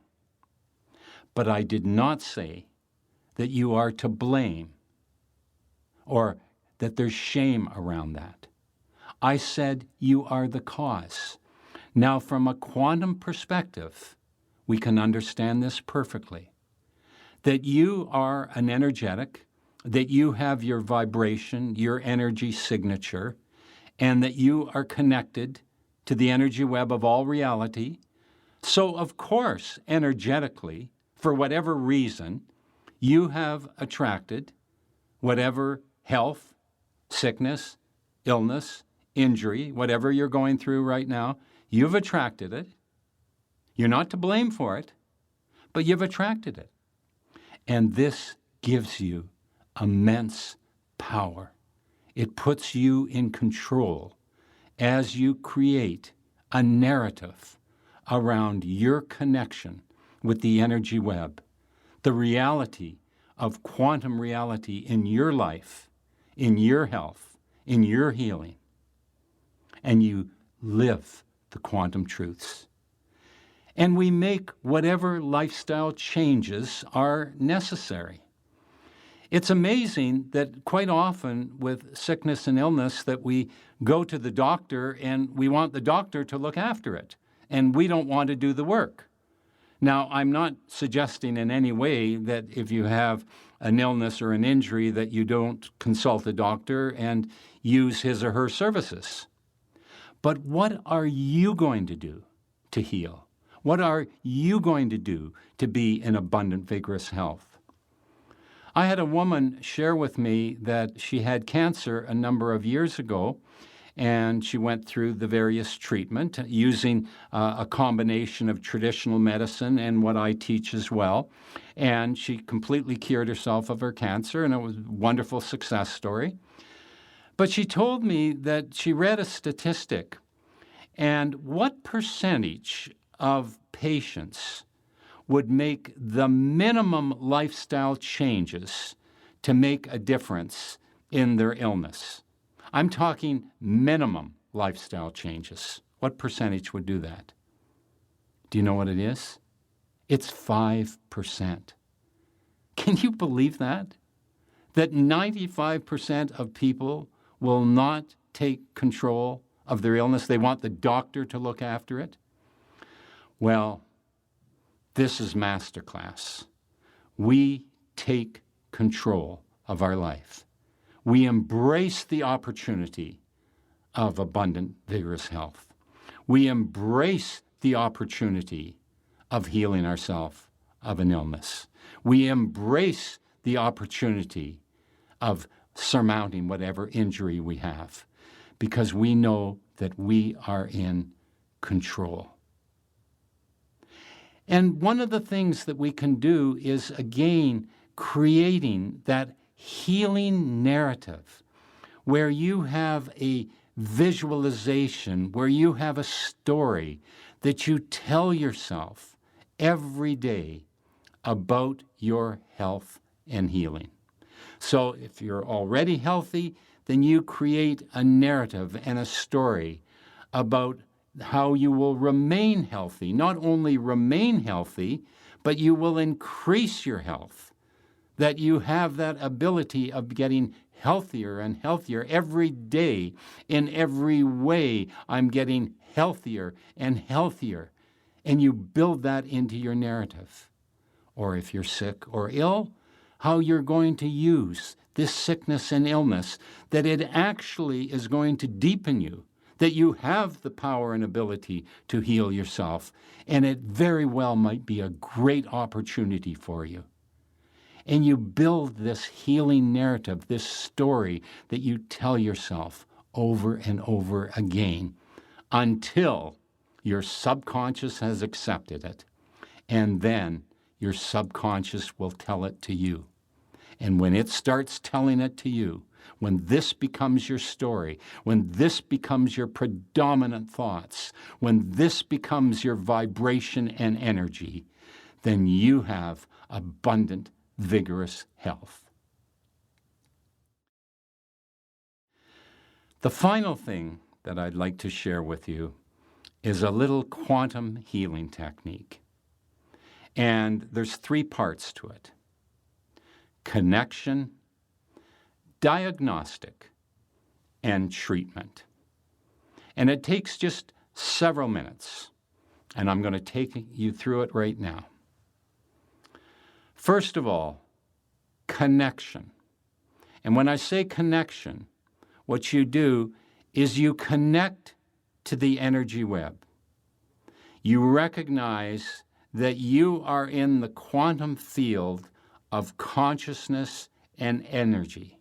But I did not say that you are to blame or that there's shame around that. I said you are the cause. Now, from a quantum perspective, we can understand this perfectly, that you are an energetic, that you have your vibration, your energy signature, and that you are connected to the energy web of all reality. So, of course, energetically, for whatever reason, you have attracted whatever health, sickness, illness, injury, whatever you're going through right now, you've attracted it. You're not to blame for it, but you've attracted it. And this gives you immense power. It puts you in control as you create a narrative around your connection with the energy web, the reality of quantum reality in your life, in your health, in your healing. And you live the quantum truths. And we make whatever lifestyle changes are necessary. It's amazing that quite often with sickness and illness that we go to the doctor and we want the doctor to look after it, and we don't want to do the work. Now, I'm not suggesting in any way that if you have an illness or an injury that you don't consult a doctor and use his or her services. But what are you going to do to heal? What are you going to do to be in abundant, vigorous health? I had a woman share with me that she had cancer a number of years ago, and she went through the various treatment using a combination of traditional medicine and what I teach as well. And she completely cured herself of her cancer, and it was a wonderful success story. But she told me that she read a statistic, and what percentage of patients would make the minimum lifestyle changes to make a difference in their illness. I'm talking minimum lifestyle changes. What percentage would do that? Do you know what it is? It's 5%. Can you believe that? That 95% of people will not take control of their illness. They want the doctor to look after it. Well, this is Masterclass. We take control of our life. We embrace the opportunity of abundant, vigorous health. We embrace the opportunity of healing ourselves of an illness. We embrace the opportunity of surmounting whatever injury we have, because we know that we are in control. And one of the things that we can do is, again, creating that healing narrative where you have a visualization, where you have a story that you tell yourself every day about your health and healing. So if you're already healthy, then you create a narrative and a story about how you will remain healthy. Not only remain healthy, but you will increase your health. That you have that ability of getting healthier and healthier every day. In every way, I'm getting healthier and healthier. And you build that into your narrative. Or if you're sick or ill, how you're going to use this sickness and illness, that it actually is going to deepen you, that you have the power and ability to heal yourself, and it very well might be a great opportunity for you. And you build this healing narrative, this story that you tell yourself over and over again until your subconscious has accepted it, and then your subconscious will tell it to you. And when it starts telling it to you, when this becomes your story, when this becomes your predominant thoughts, when this becomes your vibration and energy, then you have abundant, vigorous health. The final thing that I'd like to share with you is a little quantum healing technique. And there's 3 parts to it: connection, diagnostic, and treatment. And it takes just several minutes, and I'm going to take you through it right now. First of all, connection. And when I say connection, what you do is you connect to the energy web. You recognize that you are in the quantum field of consciousness and energy,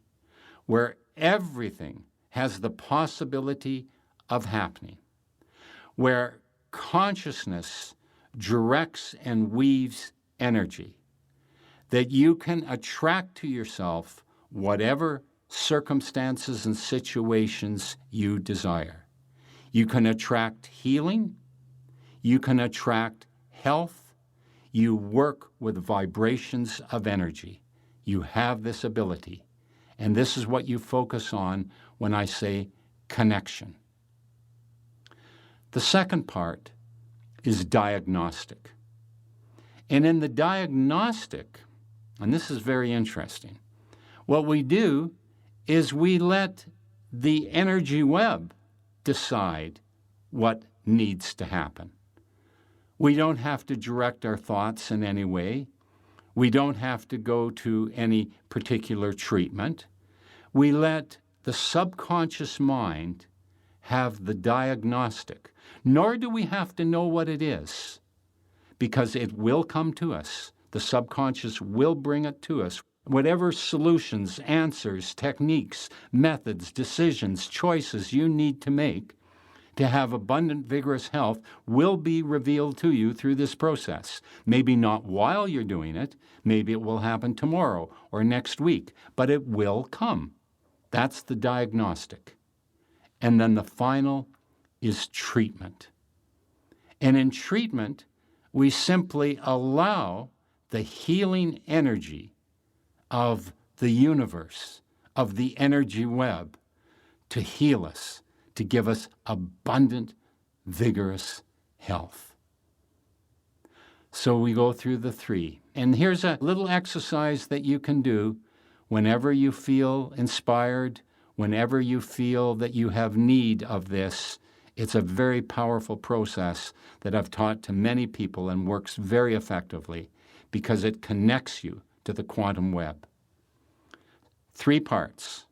where everything has the possibility of happening, where consciousness directs and weaves energy, that you can attract to yourself whatever circumstances and situations you desire. You can attract healing, you can attract health, you work with vibrations of energy. You have this ability. And this is what you focus on when I say connection. The second part is diagnostic. And in the diagnostic, and this is very interesting, what we do is we let the energy web decide what needs to happen. We don't have to direct our thoughts in any way. We don't have to go to any particular treatment. We let the subconscious mind have the diagnostic, nor do we have to know what it is, because it will come to us. The subconscious will bring it to us whatever solutions, answers, techniques, methods, decisions, choices you need to make to have abundant, vigorous health will be revealed to you through this process. Maybe not while you're doing it. Maybe it will happen tomorrow or next week, but it will come. That's the diagnostic. And then the final is treatment. And in treatment, we simply allow the healing energy of the universe, of the energy web, to heal us, to give us abundant, vigorous health. So we go through the three. And here's a little exercise that you can do whenever you feel inspired, whenever you feel that you have need of this. It's a very powerful process that I've taught to many people and works very effectively because it connects you to the quantum web. 3 parts.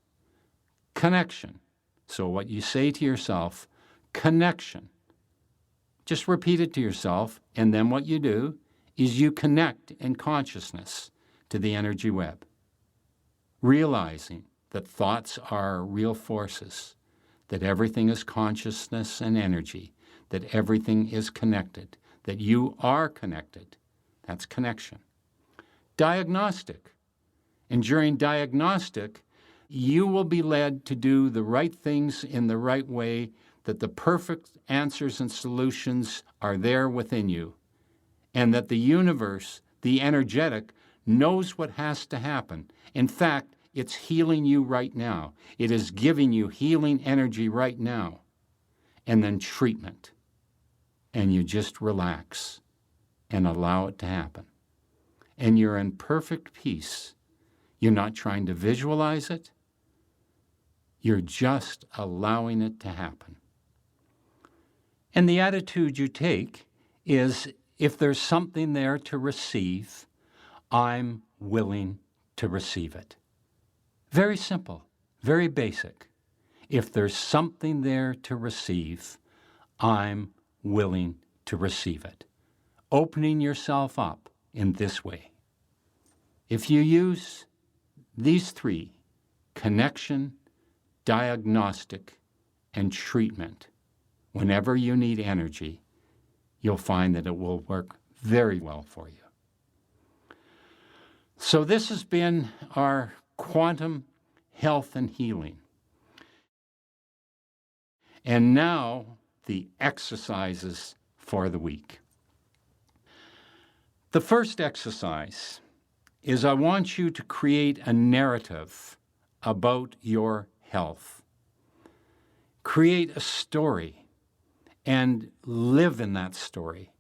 Connection. So what you say to yourself, connection. Just repeat it to yourself, and then what you do is you connect in consciousness to the energy web, realizing that thoughts are real forces, that everything is consciousness and energy, that everything is connected, that you are connected. That's connection. Diagnostic. And during diagnostic, you will be led to do the right things in the right way, that the perfect answers and solutions are there within you, and that the universe, the energetic, knows what has to happen. In fact, it's healing you right now. It is giving you healing energy right now. And then treatment. And you just relax and allow it to happen. And you're in perfect peace. You're not trying to visualize it. You're just allowing it to happen. And the attitude you take is, if there's something there to receive, I'm willing to receive it. Very simple, very basic. If there's something there to receive, I'm willing to receive it. Opening yourself up in this way. If you use these 3, connection, diagnostic, and treatment, whenever you need energy, you'll find that it will work very well for you. So this has been our quantum health and healing. And now the exercises for the week. The first exercise is I want you to create a narrative about your health. Create a story and live in that story.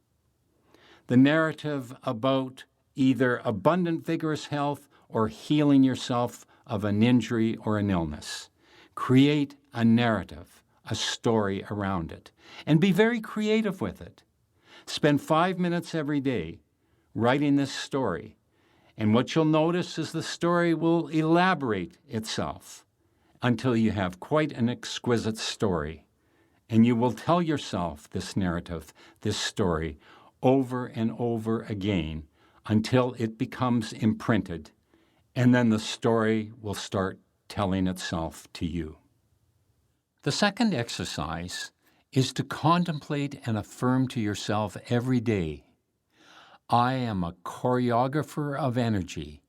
The narrative about either abundant, vigorous health or healing yourself of an injury or an illness. Create a narrative, a story around it, and be very creative with it. Spend 5 minutes every day writing this story, and what you'll notice is the story will elaborate itself until you have quite an exquisite story. And you will tell yourself this narrative, this story, over and over again until it becomes imprinted, and then the story will start telling itself to you. The second exercise is to contemplate and affirm to yourself every day, I am a choreographer of energy,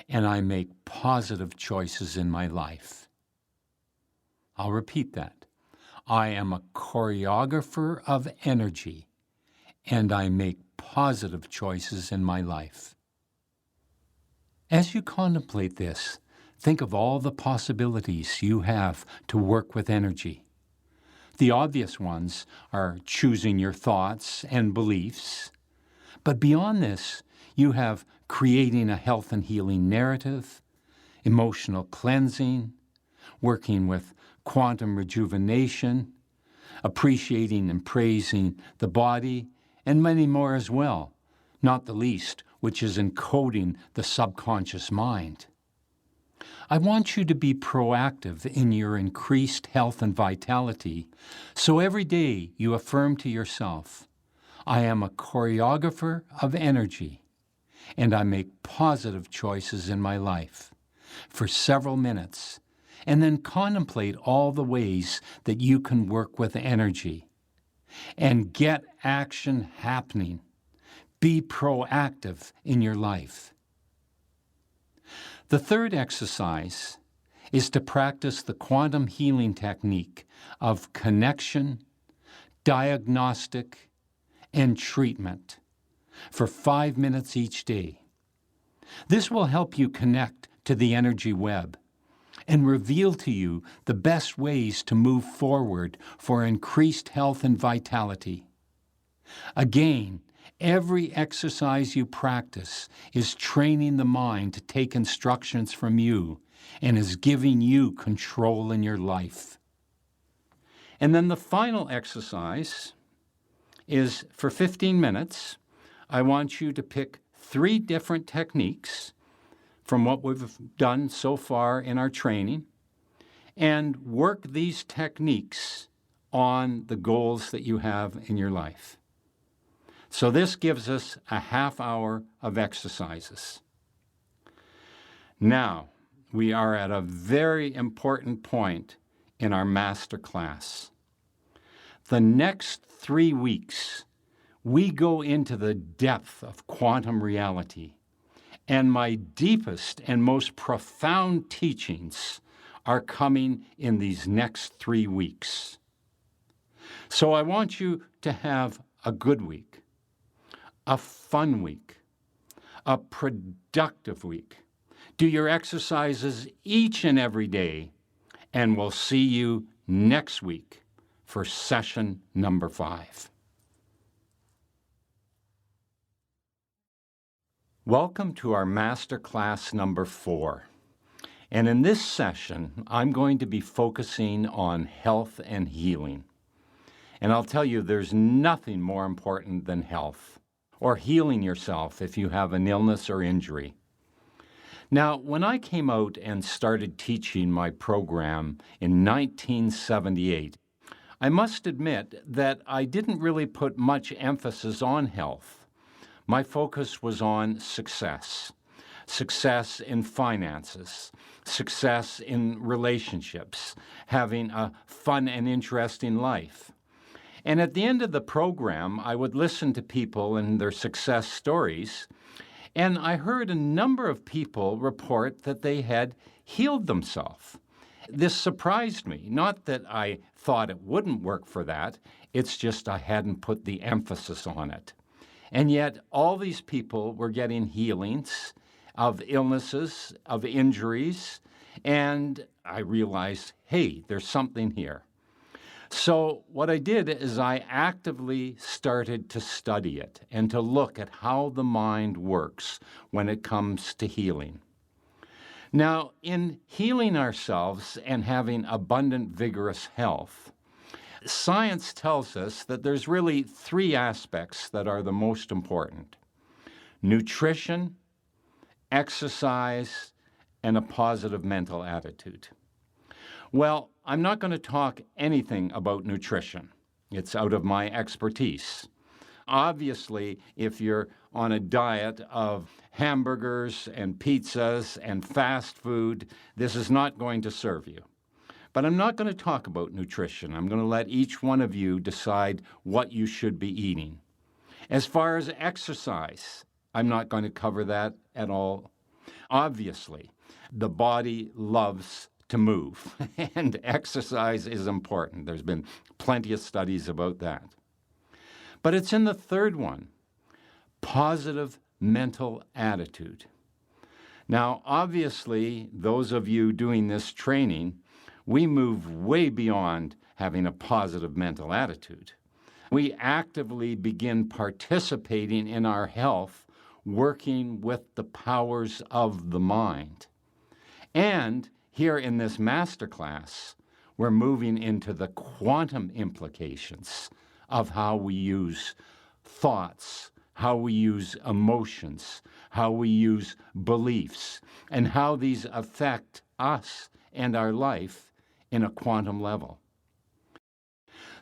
and I make positive choices in my life. I'll repeat that. I am a choreographer of energy, and I make positive choices in my life. As you contemplate this, think of all the possibilities you have to work with energy. The obvious ones are choosing your thoughts and beliefs. But beyond this, you have creating a health and healing narrative, emotional cleansing, working with quantum rejuvenation, appreciating and praising the body, and many more as well, not the least, which is encoding the subconscious mind. I want you to be proactive in your increased health and vitality, so every day you affirm to yourself, I am a choreographer of energy, and I make positive choices in my life for several minutes, and then contemplate all the ways that you can work with energy and get action happening. Be proactive in your life. The third exercise is to practice the quantum healing technique of connection, diagnostic, and treatment for 5 minutes each day. This will help you connect to the energy web and reveal to you the best ways to move forward for increased health and vitality. Again, every exercise you practice is training the mind to take instructions from you and is giving you control in your life. And then the final exercise is for 15 minutes. I want you to pick 3 different techniques from what we've done so far in our training and work these techniques on the goals that you have in your life. So this gives us a half hour of exercises. Now, we are at a very important point in our master class. The next 3 weeks, we go into the depth of quantum reality, and my deepest and most profound teachings are coming in these next 3 weeks. So I want you to have a good week, a fun week, a productive week. Do your exercises each and every day, and we'll see you next week for session number 5. Welcome to our master class number 4. And in this session, I'm going to be focusing on health and healing. And I'll tell you, there's nothing more important than health, or healing yourself if you have an illness or injury. Now, when I came out and started teaching my program in 1978, I must admit that I didn't really put much emphasis on health. My focus was on success in finances, success in relationships, having a fun and interesting life. And at the end of the program, I would listen to people and their success stories, and I heard a number of people report that they had healed themselves. This surprised me. Not that I thought it wouldn't work for that, it's just I hadn't put the emphasis on it. And yet all these people were getting healings of illnesses, of injuries, and I realized, hey, there's something here. So what I did is I actively started to study it and to look at how the mind works when it comes to healing. Now, in healing ourselves and having abundant, vigorous health, science tells us that there's really 3 aspects that are the most important: nutrition, exercise, and a positive mental attitude. Well, I'm not going to talk anything about nutrition. It's out of my expertise. Obviously, if you're on a diet of hamburgers and pizzas and fast food, this is not going to serve you. But I'm not going to talk about nutrition. I'm going to let each one of you decide what you should be eating. As far as exercise, I'm not going to cover that at all. Obviously, the body loves to move, and exercise is important. There's been plenty of studies about that. But it's in the third one, positive mental attitude. Now, obviously, those of you doing this training, we move way beyond having a positive mental attitude. We actively begin participating in our health, working with the powers of the mind. And here in this masterclass, we're moving into the quantum implications of how we use thoughts, how we use emotions, how we use beliefs, and how these affect us and our life in a quantum level.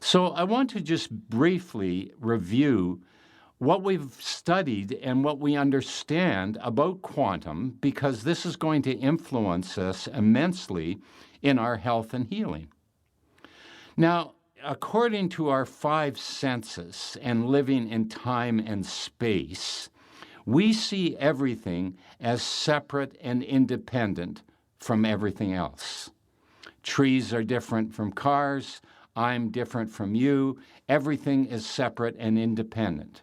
So I want to just briefly review what we've studied and what we understand about quantum, because this is going to influence us immensely in our health and healing. Now, according to our five senses and living in time and space, we see everything as separate and independent from everything else. Trees are different from cars. I'm different from you. Everything is separate and independent.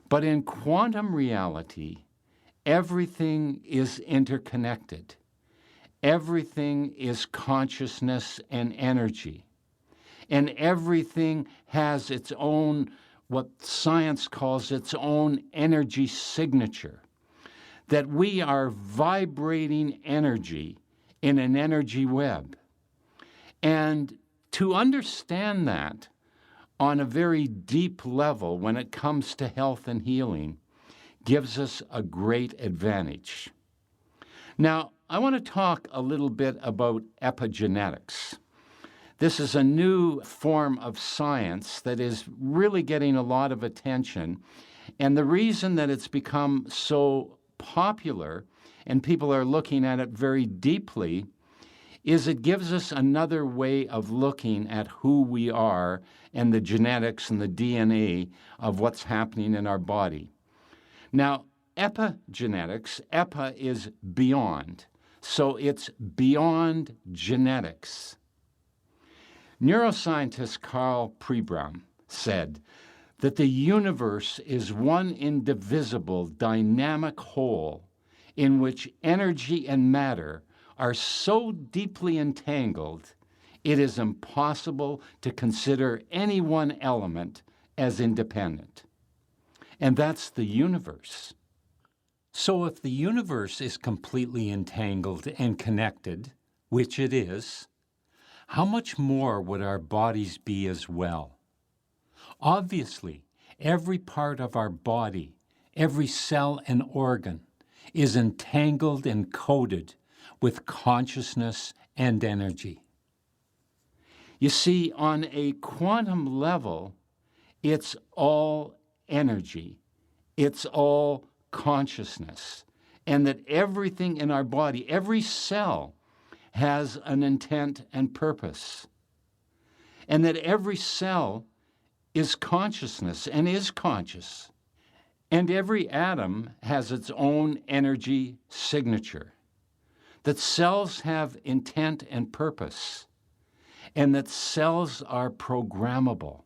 But in quantum reality, everything is interconnected. Everything is consciousness and energy. And everything has its own, what science calls its own energy signature. That we are vibrating energy in an energy web. And to understand that on a very deep level when it comes to health and healing gives us a great advantage. Now, I want to talk a little bit about epigenetics. This is a new form of science that is really getting a lot of attention. And the reason that it's become so popular and people are looking at it very deeply is it gives us another way of looking at who we are and the genetics and the DNA of what's happening in our body. Now, epigenetics, epi is beyond, so it's beyond genetics. Neuroscientist Carl Pribram said that the universe is one indivisible, dynamic whole in which energy and matter are so deeply entangled, it is impossible to consider any one element as independent. And that's the universe. So if the universe is completely entangled and connected, which it is, how much more would our bodies be as well? Obviously, every part of our body, every cell and organ, is entangled and coded with consciousness and energy. You see, on a quantum level, it's all energy, it's all consciousness, and that everything in our body, every cell, has an intent and purpose, and that every cell is consciousness and is conscious, and every atom has its own energy signature, that cells have intent and purpose, and that cells are programmable.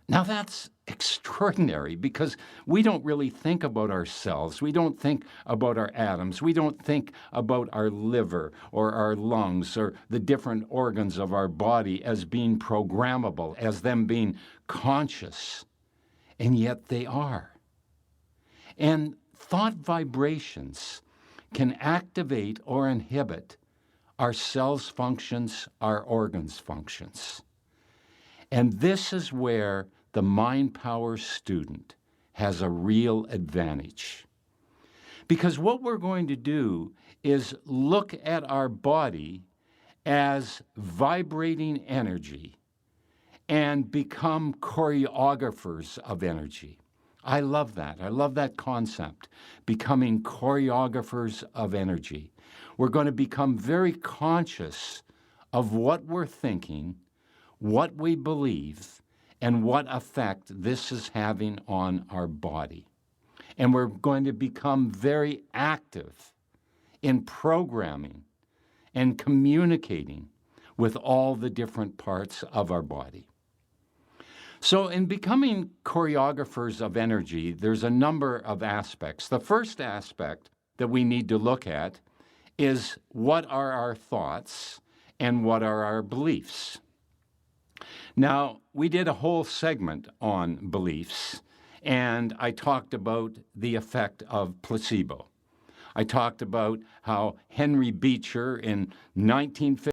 Now that's extraordinary because we don't really think about ourselves. We don't think about our atoms. We don't think about our liver or our lungs or the different organs of our body as being programmable, as them being conscious. And yet they are. And thought vibrations can activate or inhibit our cells' functions, our organs' functions. And this is where the Mind Power student has a real advantage. Because what we're going to do is look at our body as vibrating energy and become choreographers of energy. I love that. I love that concept, becoming choreographers of energy. We're going to become very conscious of what we're thinking, what we believe, and what effect this is having on our body. And we're going to become very active in programming and communicating with all the different parts of our body. So in becoming choreographers of energy, there's a number of aspects. The first aspect that we need to look at is what are our thoughts and what are our beliefs. Now, we did a whole segment on beliefs, and I talked about the effect of placebo. I talked about how Henry Beecher in 1950